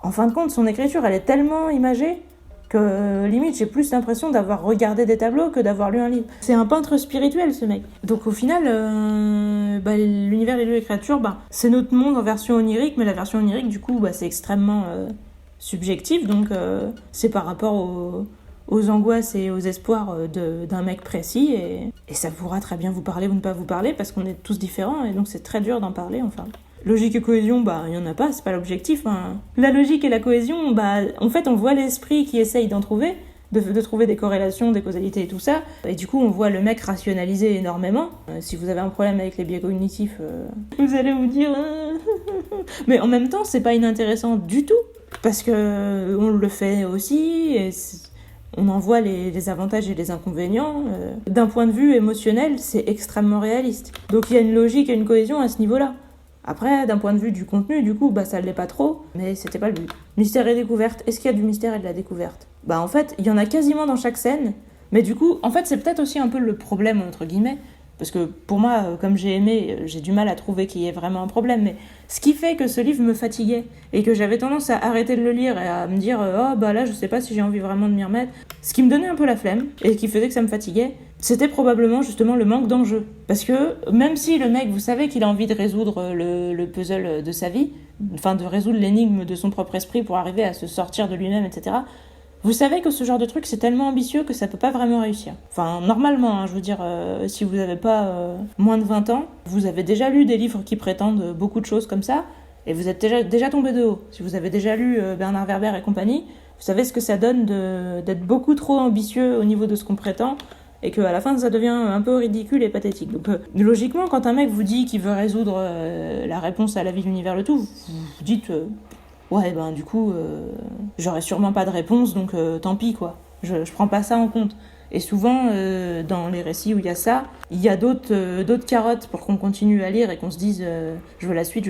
en fin de compte, son écriture, elle est tellement imagée que limite j'ai plus l'impression d'avoir regardé des tableaux que d'avoir lu un livre. C'est un peintre spirituel ce mec. Donc au final, l'univers, les lieux et créatures, c'est notre monde en version onirique, mais la version onirique du coup c'est extrêmement subjectif, donc c'est par rapport aux angoisses et aux espoirs d'un mec précis, et ça pourra très bien vous parler ou ne pas vous parler, parce qu'on est tous différents, et donc c'est très dur d'en parler enfin. Logique et cohésion, il y en a pas, c'est pas l'objectif. La logique et la cohésion, en fait, on voit l'esprit qui essaye d'en trouver, de trouver des corrélations, des causalités et tout ça. Et du coup, on voit le mec rationaliser énormément. Si vous avez un problème avec les biais cognitifs, vous allez vous dire... Mais en même temps, c'est pas inintéressant du tout, parce que on le fait aussi, et on en voit les avantages et les inconvénients. D'un point de vue émotionnel, c'est extrêmement réaliste. Donc il y a une logique et une cohésion à ce niveau-là. Après, d'un point de vue du contenu, du coup, ça l'est pas trop, mais c'était pas le but. Mystère et découverte, est-ce qu'il y a du mystère et de la découverte ? En fait, il y en a quasiment dans chaque scène, mais du coup, en fait, c'est peut-être aussi un peu le problème, entre guillemets, parce que pour moi, comme j'ai aimé, j'ai du mal à trouver qu'il y ait vraiment un problème, mais ce qui fait que ce livre me fatiguait, et que j'avais tendance à arrêter de le lire et à me dire « là, je sais pas si j'ai envie vraiment de m'y remettre », ce qui me donnait un peu la flemme, et qui faisait que ça me fatiguait, c'était probablement justement le manque d'enjeu. Parce que même si le mec, vous savez qu'il a envie de résoudre le puzzle de sa vie, enfin de résoudre l'énigme de son propre esprit pour arriver à se sortir de lui-même, etc., vous savez que ce genre de truc, c'est tellement ambitieux que ça peut pas vraiment réussir. Enfin, normalement, je veux dire, si vous n'avez pas moins de 20 ans, vous avez déjà lu des livres qui prétendent beaucoup de choses comme ça, et vous êtes déjà tombé de haut. Si vous avez déjà lu Bernard Werber et compagnie, vous savez ce que ça donne d'être beaucoup trop ambitieux au niveau de ce qu'on prétend, et qu'à la fin, ça devient un peu ridicule et pathétique. Donc, logiquement, quand un mec vous dit qu'il veut résoudre la réponse à la vie, l'univers, le tout, vous dites... ouais, du coup, j'aurais sûrement pas de réponse, donc tant pis, quoi. Je prends pas ça en compte. Et souvent, dans les récits où il y a ça, il y a d'autres carottes pour qu'on continue à lire et qu'on se dise je veux la suite.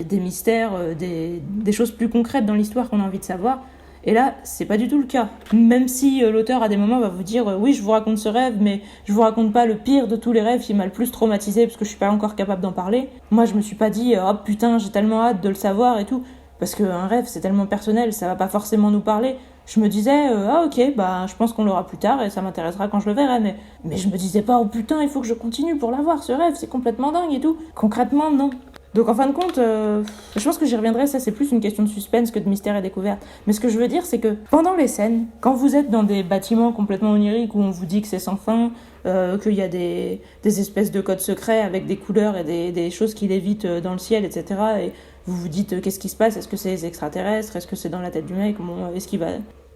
Des mystères, des choses plus concrètes dans l'histoire qu'on a envie de savoir. Et là, c'est pas du tout le cas. Même si l'auteur, à des moments, va vous dire oui, je vous raconte ce rêve, mais je vous raconte pas le pire de tous les rêves qui m'a le plus traumatisé parce que je suis pas encore capable d'en parler. Moi, je me suis pas dit oh putain, j'ai tellement hâte de le savoir et tout. Parce qu'un rêve, c'est tellement personnel, ça va pas forcément nous parler. Je me disais, ok, je pense qu'on l'aura plus tard et ça m'intéressera quand je le verrai. Mais je me disais pas, oh putain, il faut que je continue pour l'avoir, ce rêve, c'est complètement dingue et tout. Concrètement, non. Donc en fin de compte, je pense que j'y reviendrai, ça c'est plus une question de suspense que de mystère et découverte. Mais ce que je veux dire, c'est que pendant les scènes, quand vous êtes dans des bâtiments complètement oniriques où on vous dit que c'est sans fin, qu'il y a des espèces de codes secrets avec des couleurs et des choses qui lévitent dans le ciel, etc., et vous vous dites qu'est-ce qui se passe, est-ce que c'est les extraterrestres, est-ce que c'est dans la tête du mec, est-ce qu'il va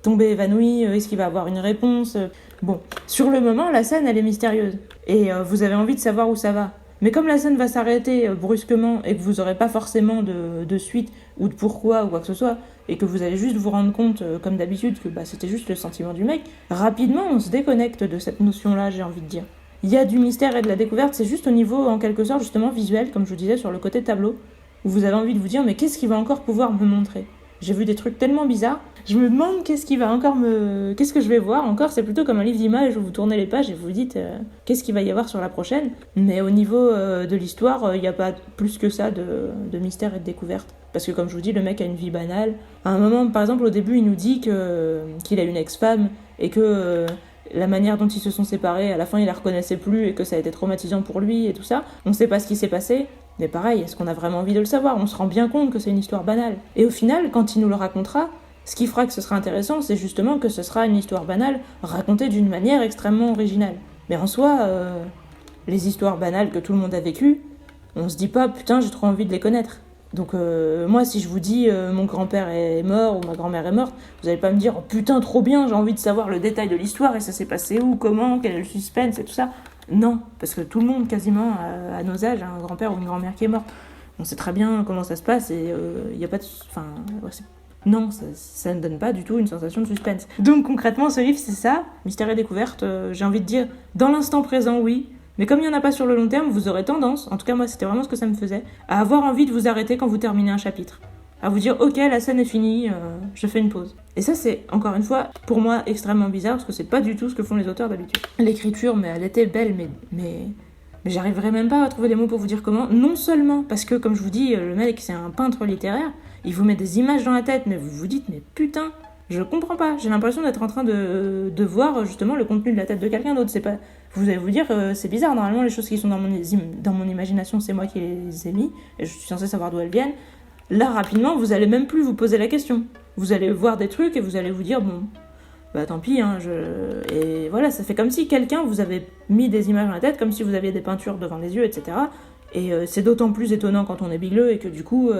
tomber évanoui, est-ce qu'il va avoir une réponse. Bon, sur le moment, la scène, elle est mystérieuse. Et vous avez envie de savoir où ça va. Mais comme la scène va s'arrêter brusquement et que vous n'aurez pas forcément de suite ou de pourquoi ou quoi que ce soit, et que vous allez juste vous rendre compte, comme d'habitude, que c'était juste le sentiment du mec, rapidement on se déconnecte de cette notion-là, j'ai envie de dire. Il y a du mystère et de la découverte, c'est juste au niveau, en quelque sorte, justement visuel, comme je vous disais, sur le côté tableau, où vous avez envie de vous dire, mais qu'est-ce qu'il va encore pouvoir me montrer ? J'ai vu des trucs tellement bizarres, je me demande qu'est-ce que je vais voir encore. C'est plutôt comme un livre d'images où vous tournez les pages et vous vous dites qu'est-ce qu'il va y avoir sur la prochaine. Mais au niveau de l'histoire, il n'y a pas plus que ça de mystère et de découverte. Parce que comme je vous dis, le mec a une vie banale. À un moment, par exemple, au début, il nous dit qu'il a une ex-femme et que la manière dont ils se sont séparés, à la fin, il la reconnaissait plus et que ça a été traumatisant pour lui et tout ça. On ne sait pas ce qui s'est passé. Mais pareil, est-ce qu'on a vraiment envie de le savoir ? On se rend bien compte que c'est une histoire banale. Et au final, quand il nous le racontera, ce qui fera que ce sera intéressant, c'est justement que ce sera une histoire banale racontée d'une manière extrêmement originale. Mais en soi, les histoires banales que tout le monde a vécues, on se dit pas « putain, j'ai trop envie de les connaître ». Donc moi, si je vous dis mon grand-père est mort ou ma grand-mère est morte, vous allez pas me dire oh, « putain, trop bien, j'ai envie de savoir le détail de l'histoire et ça s'est passé où, comment, quel est le suspense et tout ça ». Non, parce que tout le monde, quasiment, à nos âges, a un grand-père ou une grand-mère qui est morte. On sait très bien comment ça se passe et il n'y a pas de... Enfin, ouais, non, ça ne donne pas du tout une sensation de suspense. Donc concrètement, ce livre, c'est ça, mystère et découverte, j'ai envie de dire, dans l'instant présent, oui, mais comme il n'y en a pas sur le long terme, vous aurez tendance, en tout cas moi c'était vraiment ce que ça me faisait, à avoir envie de vous arrêter quand vous terminez un chapitre. À vous dire, ok, la scène est finie, je fais une pause. Et ça, c'est, encore une fois, pour moi, extrêmement bizarre, parce que c'est pas du tout ce que font les auteurs d'habitude. L'écriture, mais elle était belle, mais j'arriverai même pas à trouver les mots pour vous dire comment. Non seulement parce que, comme je vous dis, le mec, c'est un peintre littéraire, il vous met des images dans la tête, mais vous vous dites, mais putain, je comprends pas. J'ai l'impression d'être en train de voir, justement, le contenu de la tête de quelqu'un d'autre. C'est pas... Vous allez vous dire, c'est bizarre, normalement, les choses qui sont dans mon imagination, c'est moi qui les ai mis, et je suis censée savoir d'où elles viennent. Là, rapidement, vous allez même plus vous poser la question. Vous allez voir des trucs et vous allez vous dire, bon, bah tant pis, hein, Et voilà, ça fait comme si quelqu'un vous avait mis des images dans la tête, comme si vous aviez des peintures devant les yeux, etc. Et c'est d'autant plus étonnant quand on est bigleux et que du coup,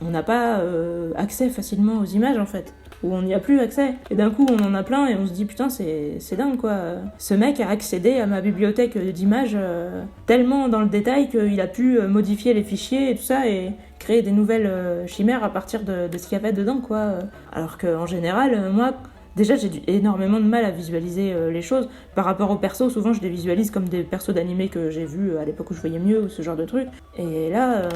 on n'a pas accès facilement aux images, en fait. Ou on n'y a plus accès. Et d'un coup, on en a plein et on se dit, putain, c'est dingue, quoi. Ce mec a accédé à ma bibliothèque d'images tellement dans le détail qu'il a pu modifier les fichiers et tout ça, et créer des nouvelles chimères à partir de ce qu'il y avait dedans, quoi. Alors qu'en général, moi, déjà, j'ai énormément de mal à visualiser les choses. Par rapport aux persos, souvent, je les visualise comme des persos d'animé que j'ai vus à l'époque où je voyais mieux, ou ce genre de truc. Et là,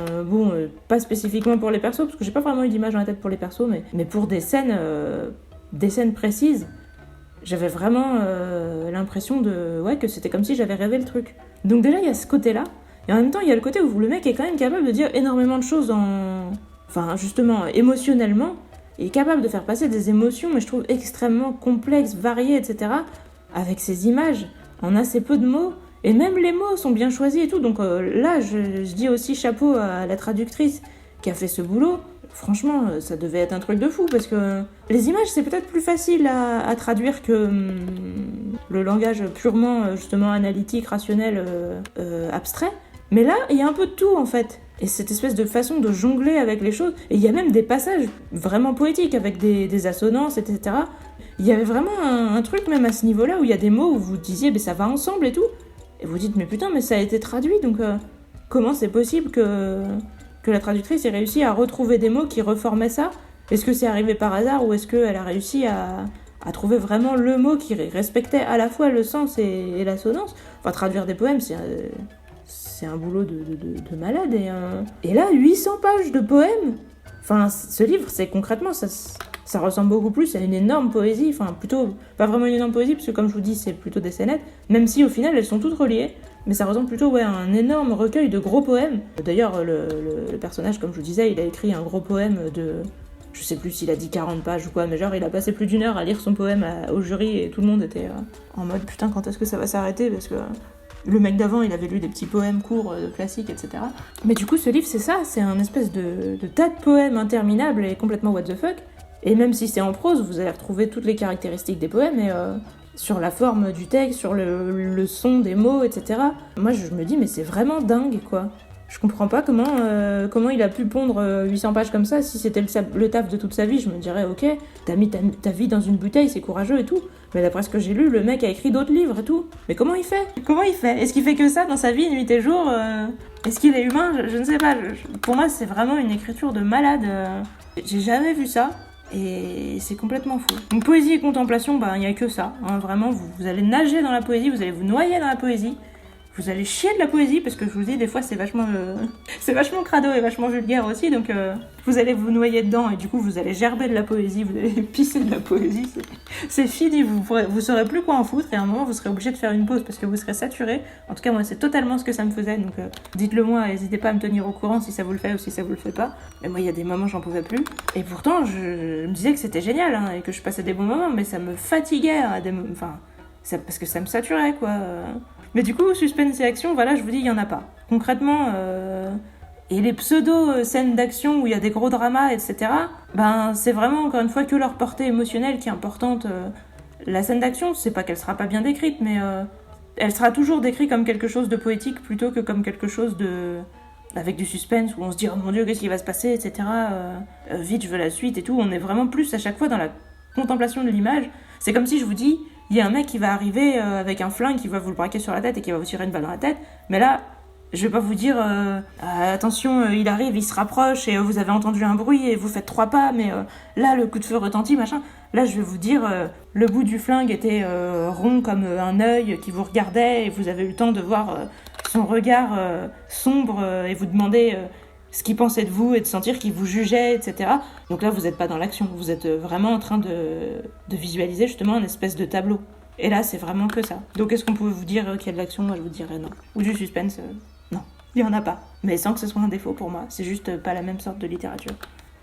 pas spécifiquement pour les persos, parce que j'ai pas vraiment eu d'image dans la tête pour les persos, mais pour des scènes précises, j'avais vraiment l'impression que c'était comme si j'avais rêvé le truc. Donc déjà, il y a ce côté-là. Et en même temps, il y a le côté où le mec est quand même capable de dire énormément de choses Enfin, justement, émotionnellement. Il est capable de faire passer des émotions, mais je trouve extrêmement complexes, variées, etc. Avec ces images, en assez peu de mots. Et même les mots sont bien choisis et tout. Donc là, je dis aussi chapeau à la traductrice qui a fait ce boulot. Franchement, ça devait être un truc de fou, parce que les images, c'est peut-être plus facile à traduire que le langage purement, justement, analytique, rationnel, abstrait. Mais là, il y a un peu de tout, en fait. Et cette espèce de façon de jongler avec les choses. Et il y a même des passages vraiment poétiques, avec des assonances, etc. Il y avait vraiment un truc, même à ce niveau-là, où il y a des mots où vous disiez, ça va ensemble et tout. Et vous dites, mais putain, mais ça a été traduit, donc comment c'est possible que la traductrice ait réussi à retrouver des mots qui reformaient ça ? Est-ce que c'est arrivé par hasard, ou est-ce qu'elle a réussi à trouver vraiment le mot qui respectait à la fois le sens et l'assonance ? Enfin, traduire des poèmes, c'est un boulot de malade. Et là, 800 pages de poèmes. Enfin, ce livre, c'est concrètement, ça ressemble beaucoup plus à une énorme poésie. Enfin, plutôt, pas vraiment une énorme poésie, parce que comme je vous dis, c'est plutôt des scénettes. Même si, au final, elles sont toutes reliées. Mais ça ressemble plutôt à un énorme recueil de gros poèmes. D'ailleurs, le personnage, comme je vous disais, il a écrit un gros poème de... Je sais plus s'il a dit 40 pages ou quoi, mais genre, il a passé plus d'1 heure à lire son poème au jury, et tout le monde était en mode, putain, quand est-ce que ça va s'arrêter ? Parce que... Le mec d'avant, il avait lu des petits poèmes courts, classiques, etc. Mais du coup, ce livre, c'est ça, c'est un espèce de tas de poèmes interminables et complètement what the fuck. Et même si c'est en prose, vous allez retrouver toutes les caractéristiques des poèmes, et sur la forme du texte, sur le son des mots, etc. Moi, je me dis, mais c'est vraiment dingue, quoi. Je comprends pas comment il a pu pondre 800 pages comme ça. Si c'était le taf de toute sa vie, je me dirais ok, t'as mis ta vie dans une bouteille, c'est courageux et tout. Mais d'après ce que j'ai lu, le mec a écrit d'autres livres et tout. Mais comment il fait Est-ce qu'il fait que ça dans sa vie, nuit et jour Est-ce qu'il est humain je ne sais pas. Pour moi, c'est vraiment une écriture de malade. J'ai jamais vu ça. Et c'est complètement fou. Donc poésie et contemplation, il n'y a que ça. Hein, vraiment, vous allez nager dans la poésie, vous allez vous noyer dans la poésie. Vous allez chier de la poésie, parce que je vous dis, des fois, c'est vachement crado et vachement vulgaire aussi, donc vous allez vous noyer dedans, et du coup, vous allez gerber de la poésie, vous allez pisser de la poésie, c'est fini, vous saurez plus quoi en foutre, et à un moment, vous serez obligé de faire une pause, parce que vous serez saturé. En tout cas, moi, c'est totalement ce que ça me faisait, donc dites-le moi, n'hésitez pas à me tenir au courant si ça vous le fait ou si ça vous le fait pas. Mais moi, il y a des moments, j'en pouvais plus, et pourtant, je me disais que c'était génial, hein, et que je passais des bons moments, mais ça me fatiguait, parce que ça me saturait, quoi. Mais du coup, suspense et action, voilà, je vous dis, il n'y en a pas. Concrètement, et les pseudo-scènes d'action où il y a des gros dramas, etc., c'est vraiment, encore une fois, que leur portée émotionnelle qui est importante. La scène d'action, c'est pas qu'elle sera pas bien décrite, mais elle sera toujours décrite comme quelque chose de poétique plutôt que comme quelque chose avec du suspense, où on se dit, oh mon Dieu, qu'est-ce qui va se passer, etc. Vite, je veux la suite et tout. On est vraiment plus à chaque fois dans la contemplation de l'image. C'est comme si je vous dis, il y a un mec qui va arriver avec un flingue qui va vous le braquer sur la tête et qui va vous tirer une balle dans la tête. Mais là, je vais pas vous dire attention, il arrive, il se rapproche et vous avez entendu un bruit et vous faites 3 pas, mais là le coup de feu retentit, machin. Là, je vais vous dire le bout du flingue était rond comme un œil qui vous regardait et vous avez eu le temps de voir son regard sombre et vous demander ce qu'il pensait de vous et de sentir qu'il vous jugeait, etc. Donc là, vous n'êtes pas dans l'action, vous êtes vraiment en train de visualiser justement une espèce de tableau. Et là, c'est vraiment que ça. Donc est-ce qu'on peut vous dire qu'il y a de l'action ? Moi, je vous dirais non. Ou du suspense, non. Il n'y en a pas. Mais sans que ce soit un défaut pour moi. C'est juste pas la même sorte de littérature.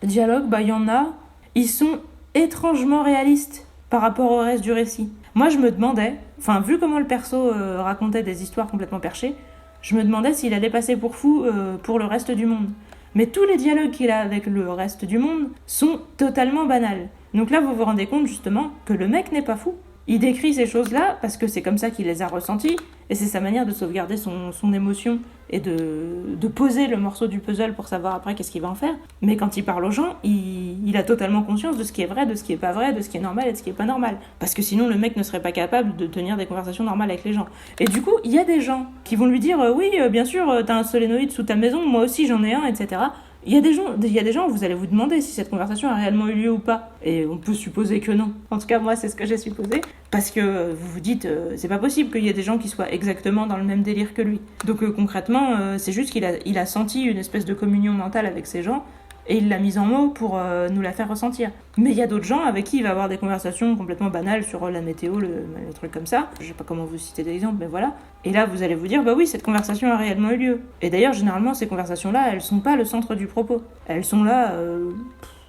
Le dialogue, il y en a. Ils sont étrangement réalistes par rapport au reste du récit. Moi, je me demandais, vu comment le perso racontait des histoires complètement perchées, je me demandais s'il allait passer pour fou pour le reste du monde. Mais tous les dialogues qu'il a avec le reste du monde sont totalement banals. Donc là, vous vous rendez compte justement que le mec n'est pas fou. Il décrit ces choses-là parce que c'est comme ça qu'il les a ressenties et c'est sa manière de sauvegarder son émotion et de poser le morceau du puzzle pour savoir après qu'est-ce qu'il va en faire. Mais quand il parle aux gens, il a totalement conscience de ce qui est vrai, de ce qui est pas vrai, de ce qui est normal et de ce qui est pas normal. Parce que sinon le mec ne serait pas capable de tenir des conversations normales avec les gens. Et du coup, il y a des gens qui vont lui dire oui, bien sûr, t'as un solénoïde sous ta maison, moi aussi j'en ai un, etc. Il y a des gens où vous allez vous demander si cette conversation a réellement eu lieu ou pas. Et on peut supposer que non. En tout cas, moi, c'est ce que j'ai supposé. Parce que vous vous dites, c'est pas possible qu'il y ait des gens qui soient exactement dans le même délire que lui. Donc concrètement, c'est juste qu'il a senti une espèce de communion mentale avec ces gens. Et il l'a mise en mots pour nous la faire ressentir. Mais il y a d'autres gens avec qui il va avoir des conversations complètement banales sur la météo, le truc comme ça. Je sais pas comment vous citer des exemples, mais voilà. Et là, vous allez vous dire, oui, cette conversation a réellement eu lieu. Et d'ailleurs, généralement, ces conversations-là, elles sont pas le centre du propos. Elles sont là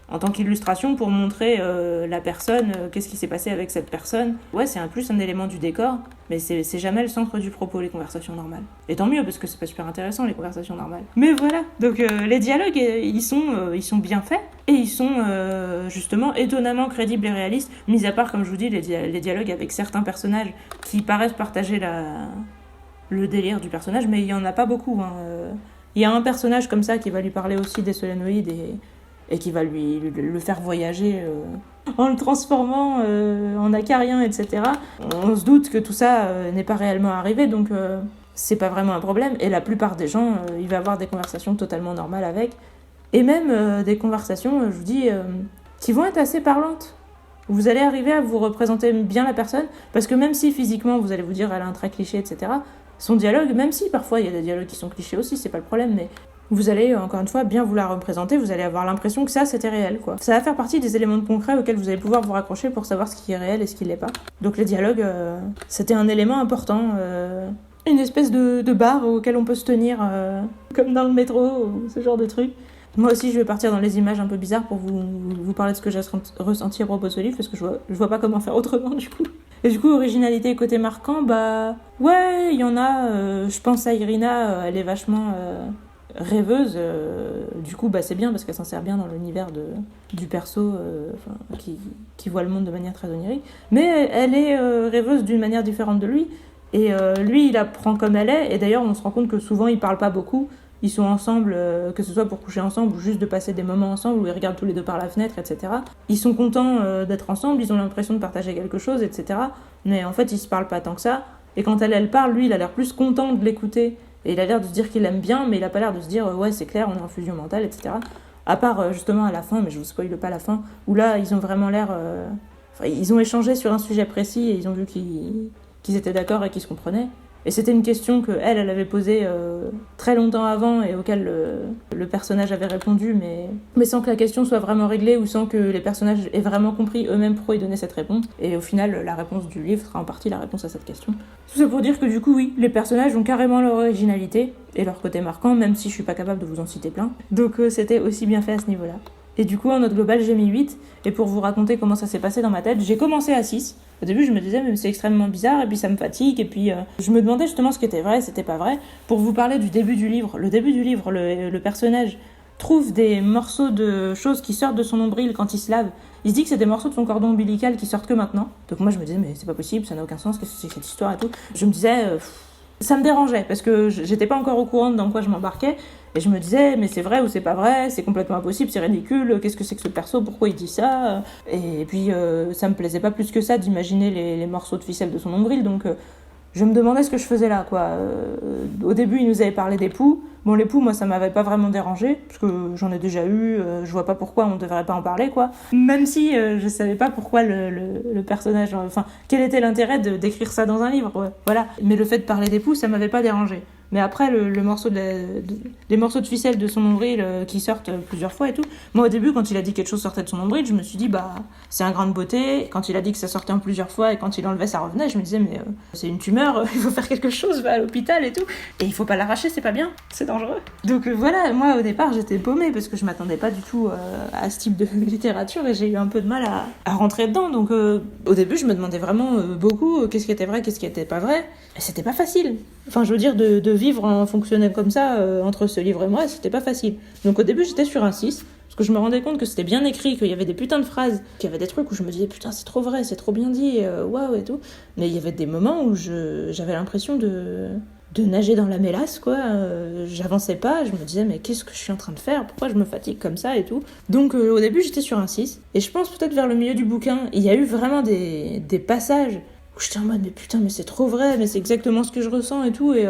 en tant qu'illustration pour montrer la personne, qu'est-ce qui s'est passé avec cette personne. Ouais, c'est plus un élément du décor, mais c'est jamais le centre du propos, les conversations normales. Et tant mieux, parce que c'est pas super intéressant, les conversations normales. Mais voilà, donc les dialogues, ils sont bien faits, et ils sont justement étonnamment crédibles et réalistes, mis à part, comme je vous dis, les dialogues avec certains personnages qui paraissent partager le délire du personnage, mais il y en a pas beaucoup. Il y a un personnage comme ça qui va lui parler aussi des solénoïdes et qui va le faire voyager en le transformant en acarien, etc. On se doute que tout ça n'est pas réellement arrivé, donc c'est pas vraiment un problème. Et la plupart des gens, il va avoir des conversations totalement normales avec, et même des conversations, je vous dis, qui vont être assez parlantes. Vous allez arriver à vous représenter bien la personne, parce que même si physiquement vous allez vous dire elle a un trait cliché, etc., son dialogue, même si parfois il y a des dialogues qui sont clichés aussi, c'est pas le problème, mais vous allez, encore une fois, bien vous la représenter, vous allez avoir l'impression que ça, c'était réel, quoi. Ça va faire partie des éléments concrets auxquels vous allez pouvoir vous raccrocher pour savoir ce qui est réel et ce qui l'est pas. Donc les dialogues, c'était un élément important, une espèce de barre auquel on peut se tenir, comme dans le métro, ou ce genre de truc. Moi aussi, je vais partir dans les images un peu bizarres pour vous parler de ce que j'ai ressenti à propos de ce livre, parce que je vois pas comment faire autrement, du coup. Et du coup, originalité et côté marquant, ouais, il y en a. Je pense à Irina, elle est vachement rêveuse. Du coup, c'est bien parce qu'elle s'en sert bien dans l'univers du perso qui voit le monde de manière très onirique. Mais elle est rêveuse d'une manière différente de lui. Et lui, il apprend comme elle est. Et d'ailleurs, on se rend compte que souvent, ils parlent pas beaucoup. Ils sont ensemble, que ce soit pour coucher ensemble ou juste de passer des moments ensemble où ils regardent tous les deux par la fenêtre, etc. Ils sont contents d'être ensemble, ils ont l'impression de partager quelque chose, etc. Mais en fait, ils se parlent pas tant que ça. Et quand elle parle, lui, il a l'air plus content de l'écouter. Et il a l'air de se dire qu'il l'aime bien, mais il a pas l'air de se dire ouais, c'est clair, on est en fusion mentale, etc. À part justement à la fin, mais je vous spoile pas la fin, où là, ils ont vraiment l'air... ils ont échangé sur un sujet précis et ils ont vu qu'ils étaient d'accord et qu'ils se comprenaient. Et c'était une question qu'elle avait posée très longtemps avant et auquel le personnage avait répondu, mais sans que la question soit vraiment réglée ou sans que les personnages aient vraiment compris eux-mêmes pourquoi ils donnaient cette réponse. Et au final, la réponse du livre sera en partie la réponse à cette question. Tout ça pour dire que du coup, oui, les personnages ont carrément leur originalité et leur côté marquant, même si je suis pas capable de vous en citer plein. Donc c'était aussi bien fait à ce niveau-là. Et du coup, en note globale, j'ai mis 8. Et pour vous raconter comment ça s'est passé dans ma tête, j'ai commencé à 6. Au début, je me disais, mais c'est extrêmement bizarre, et puis ça me fatigue, et puis je me demandais justement ce qui était vrai, c'était pas vrai. Pour vous parler du début du livre, le personnage trouve des morceaux de choses qui sortent de son nombril quand il se lave. Il se dit que c'est des morceaux de son cordon ombilical qui sortent que maintenant. Donc moi, je me disais, mais c'est pas possible, ça n'a aucun sens, qu'est-ce que c'est que cette histoire et tout. Je me disais... ça me dérangeait parce que j'étais pas encore au courant dans quoi je m'embarquais et je me disais mais c'est vrai ou c'est pas vrai, c'est complètement impossible, c'est ridicule, qu'est-ce que c'est que ce perso, pourquoi il dit ça, et puis ça me plaisait pas plus que ça d'imaginer les morceaux de ficelle de son nombril, donc je me demandais ce que je faisais là, quoi. Au début, il nous avait parlé d'époux. Bon, l'époux, moi, ça m'avait pas vraiment dérangé, parce que j'en ai déjà eu, je vois pas pourquoi on devrait pas en parler, quoi. Même si je savais pas pourquoi le personnage... Enfin, quel était l'intérêt d'écrire ça dans un livre, ouais, voilà. Mais le fait de parler d'époux, ça m'avait pas dérangé. Mais après, les morceaux de ficelle de son nombril qui sortent plusieurs fois et tout. Moi, au début, quand il a dit que quelque chose sortait de son nombril, je me suis dit, bah, c'est un grain de beauté. Quand il a dit que ça sortait en plusieurs fois et quand il enlevait, ça revenait, je me disais, mais c'est une tumeur, il faut faire quelque chose, va à l'hôpital et tout. Et il faut pas l'arracher, c'est pas bien, c'est dangereux. Donc voilà, moi, au départ, j'étais paumée parce que je m'attendais pas du tout à ce type de littérature et j'ai eu un peu de mal à rentrer dedans. Donc au début, je me demandais vraiment beaucoup qu'est-ce qui était vrai, qu'est-ce qui était pas vrai. Et c'était pas facile. Enfin, je veux dire, de vivre en fonctionnant comme ça entre ce livre et moi, c'était pas facile. Donc au début, j'étais sur un 6, parce que je me rendais compte que c'était bien écrit, qu'il y avait des putains de phrases, qu'il y avait des trucs où je me disais putain, c'est trop vrai, c'est trop bien dit, waouh et tout. Mais il y avait des moments où j'avais l'impression de nager dans la mélasse, quoi. J'avançais pas, je me disais mais qu'est-ce que je suis en train de faire, pourquoi je me fatigue comme ça et tout. Donc au début, j'étais sur un 6, et je pense peut-être vers le milieu du bouquin, il y a eu vraiment des passages où j'étais en mode mais putain, mais c'est trop vrai, mais c'est exactement ce que je ressens et tout, et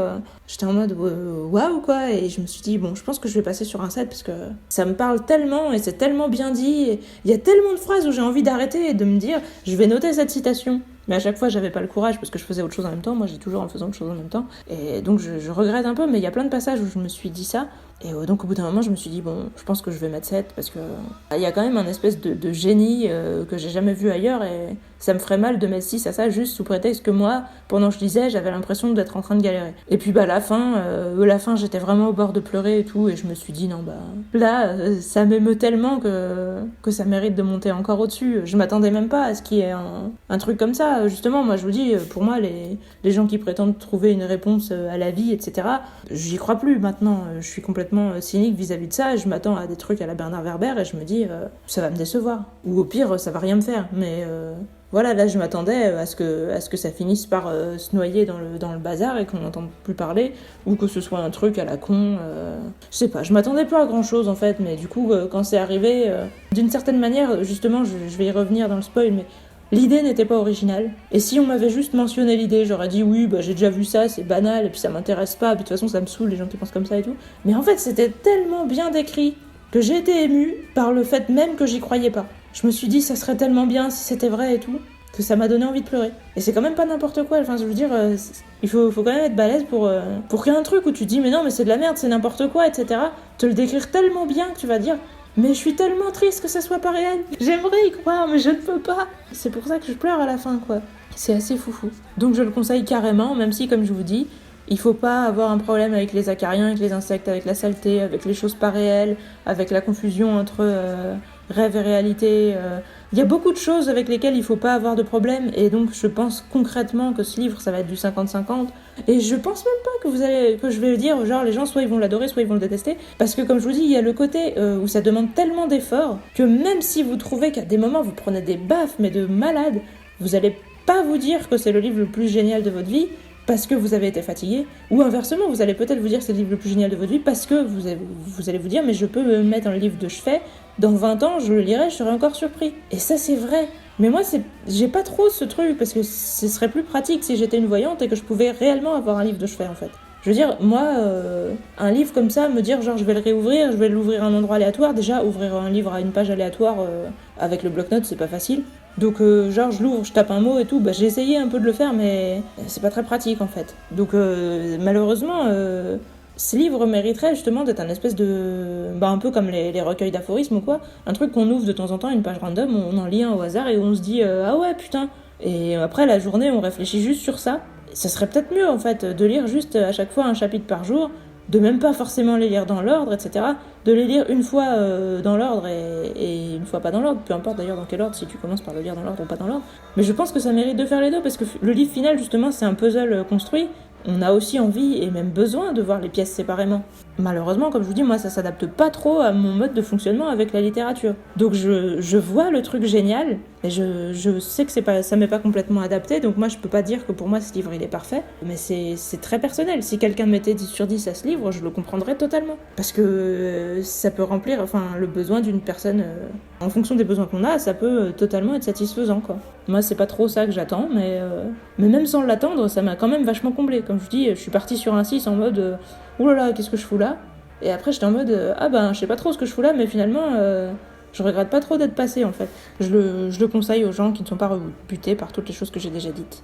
j'étais en mode waouh, quoi. Et je me suis dit bon, je pense que je vais passer sur un 7 parce que ça me parle tellement et c'est tellement bien dit, et il y a tellement de phrases où j'ai envie d'arrêter et de me dire je vais noter cette citation. Mais à chaque fois, j'avais pas le courage parce que je faisais autre chose en même temps. Moi, j'ai toujours en faisant autre chose en même temps. Et donc, je regrette un peu, mais il y a plein de passages où je me suis dit ça. Et donc, au bout d'un moment, je me suis dit, bon, je pense que je vais mettre 7 parce que il y a quand même un espèce de génie que j'ai jamais vu ailleurs, et ça me ferait mal de mettre 6 à ça juste sous prétexte que moi, pendant que je lisais, j'avais l'impression d'être en train de galérer. Et puis, la fin, j'étais vraiment au bord de pleurer et tout, et je me suis dit, non, là, ça m'émeut tellement que ça mérite de monter encore au-dessus. Je m'attendais même pas à ce qu'il y ait un truc comme ça. Justement, moi, je vous dis, pour moi, les gens qui prétendent trouver une réponse à la vie, etc., j'y crois plus maintenant. Je suis complètement cynique vis-à-vis de ça, et je m'attends à des trucs à la Bernard Werber, et je me dis, ça va me décevoir. Ou au pire, ça va rien me faire. Mais voilà, là, je m'attendais à ce que ça finisse par se noyer dans le bazar et qu'on n'entende plus parler, ou que ce soit un truc à la con. Je sais pas, je m'attendais pas à grand-chose, en fait, mais du coup, quand c'est arrivé, d'une certaine manière, justement, je vais y revenir dans le spoil, mais l'idée n'était pas originale. Et si on m'avait juste mentionné l'idée, j'aurais dit oui, j'ai déjà vu ça, c'est banal, et puis ça m'intéresse pas, puis de toute façon ça me saoule les gens qui pensent comme ça et tout. Mais en fait, c'était tellement bien décrit que j'ai été émue par le fait même que j'y croyais pas. Je me suis dit, ça serait tellement bien si c'était vrai et tout, que ça m'a donné envie de pleurer. Et c'est quand même pas n'importe quoi, enfin je veux dire, il faut quand même être balèze pour qu'il y ait un truc où tu te dis mais non, mais c'est de la merde, c'est n'importe quoi, etc. Te le décrire tellement bien que tu vas dire mais je suis tellement triste que ça soit pas réel. J'aimerais y croire, mais je ne peux pas. C'est pour ça que je pleure à la fin, quoi. C'est assez foufou. Donc je le conseille carrément, même si, comme je vous dis, il faut pas avoir un problème avec les acariens, avec les insectes, avec la saleté, avec les choses pas réelles, avec la confusion entre rêve et réalité. Il y a beaucoup de choses avec lesquelles il faut pas avoir de problème, et donc je pense concrètement que ce livre, ça va être du 50-50. Et je pense même pas que je vais dire, genre les gens soit ils vont l'adorer, soit ils vont le détester, parce que comme je vous dis, il y a le côté où ça demande tellement d'efforts que même si vous trouvez qu'à des moments vous prenez des baffes, mais de malade, vous allez pas vous dire que c'est le livre le plus génial de votre vie, parce que vous avez été fatigué, ou inversement, vous allez peut-être vous dire que c'est le livre le plus génial de votre vie parce que vous allez vous dire mais je peux me mettre dans le livre de chevet, dans 20 ans je le lirai, je serai encore surpris. Et ça c'est vrai. Mais moi j'ai pas trop ce truc parce que ce serait plus pratique si j'étais une voyante et que je pouvais réellement avoir un livre de chevet en fait. Je veux dire, moi, un livre comme ça, me dire genre je vais le réouvrir, je vais l'ouvrir à un endroit aléatoire, déjà ouvrir un livre à une page aléatoire avec le bloc-notes c'est pas facile. Donc genre je l'ouvre, je tape un mot et tout, j'ai essayé un peu de le faire mais c'est pas très pratique en fait. Donc malheureusement ces livres mériteraient justement d'être un espèce de... un peu comme les recueils d'aphorismes ou quoi, un truc qu'on ouvre de temps en temps, une page random, on en lit un au hasard et on se dit ah ouais putain. Et après la journée on réfléchit juste sur ça. Ça serait peut-être mieux en fait de lire juste à chaque fois un chapitre par jour, de même pas forcément les lire dans l'ordre, etc. De les lire une fois dans l'ordre et une fois pas dans l'ordre, peu importe d'ailleurs dans quel ordre, si tu commences par le lire dans l'ordre ou pas dans l'ordre. Mais je pense que ça mérite de faire les deux parce que le livre final justement c'est un puzzle construit. On a aussi envie et même besoin de voir les pièces séparément. Malheureusement, comme je vous dis, moi ça s'adapte pas trop à mon mode de fonctionnement avec la littérature. Donc je vois le truc génial, et je sais que ça m'est pas complètement adapté, donc moi je peux pas dire que pour moi ce livre il est parfait, mais c'est très personnel. Si quelqu'un mettait 10 sur 10 à ce livre, je le comprendrais totalement. Parce que ça peut remplir le besoin d'une personne, en fonction des besoins qu'on a, ça peut totalement être satisfaisant quoi. Moi c'est pas trop ça que j'attends, mais même sans l'attendre, ça m'a quand même vachement comblé. Comme je vous dis, je suis partie sur un 6 en mode ouh là là, qu'est-ce que je fous là ? Et après j'étais en mode je sais pas trop ce que je fous là, mais finalement je regrette pas trop d'être passée en fait. Je le conseille aux gens qui ne sont pas rebutés par toutes les choses que j'ai déjà dites.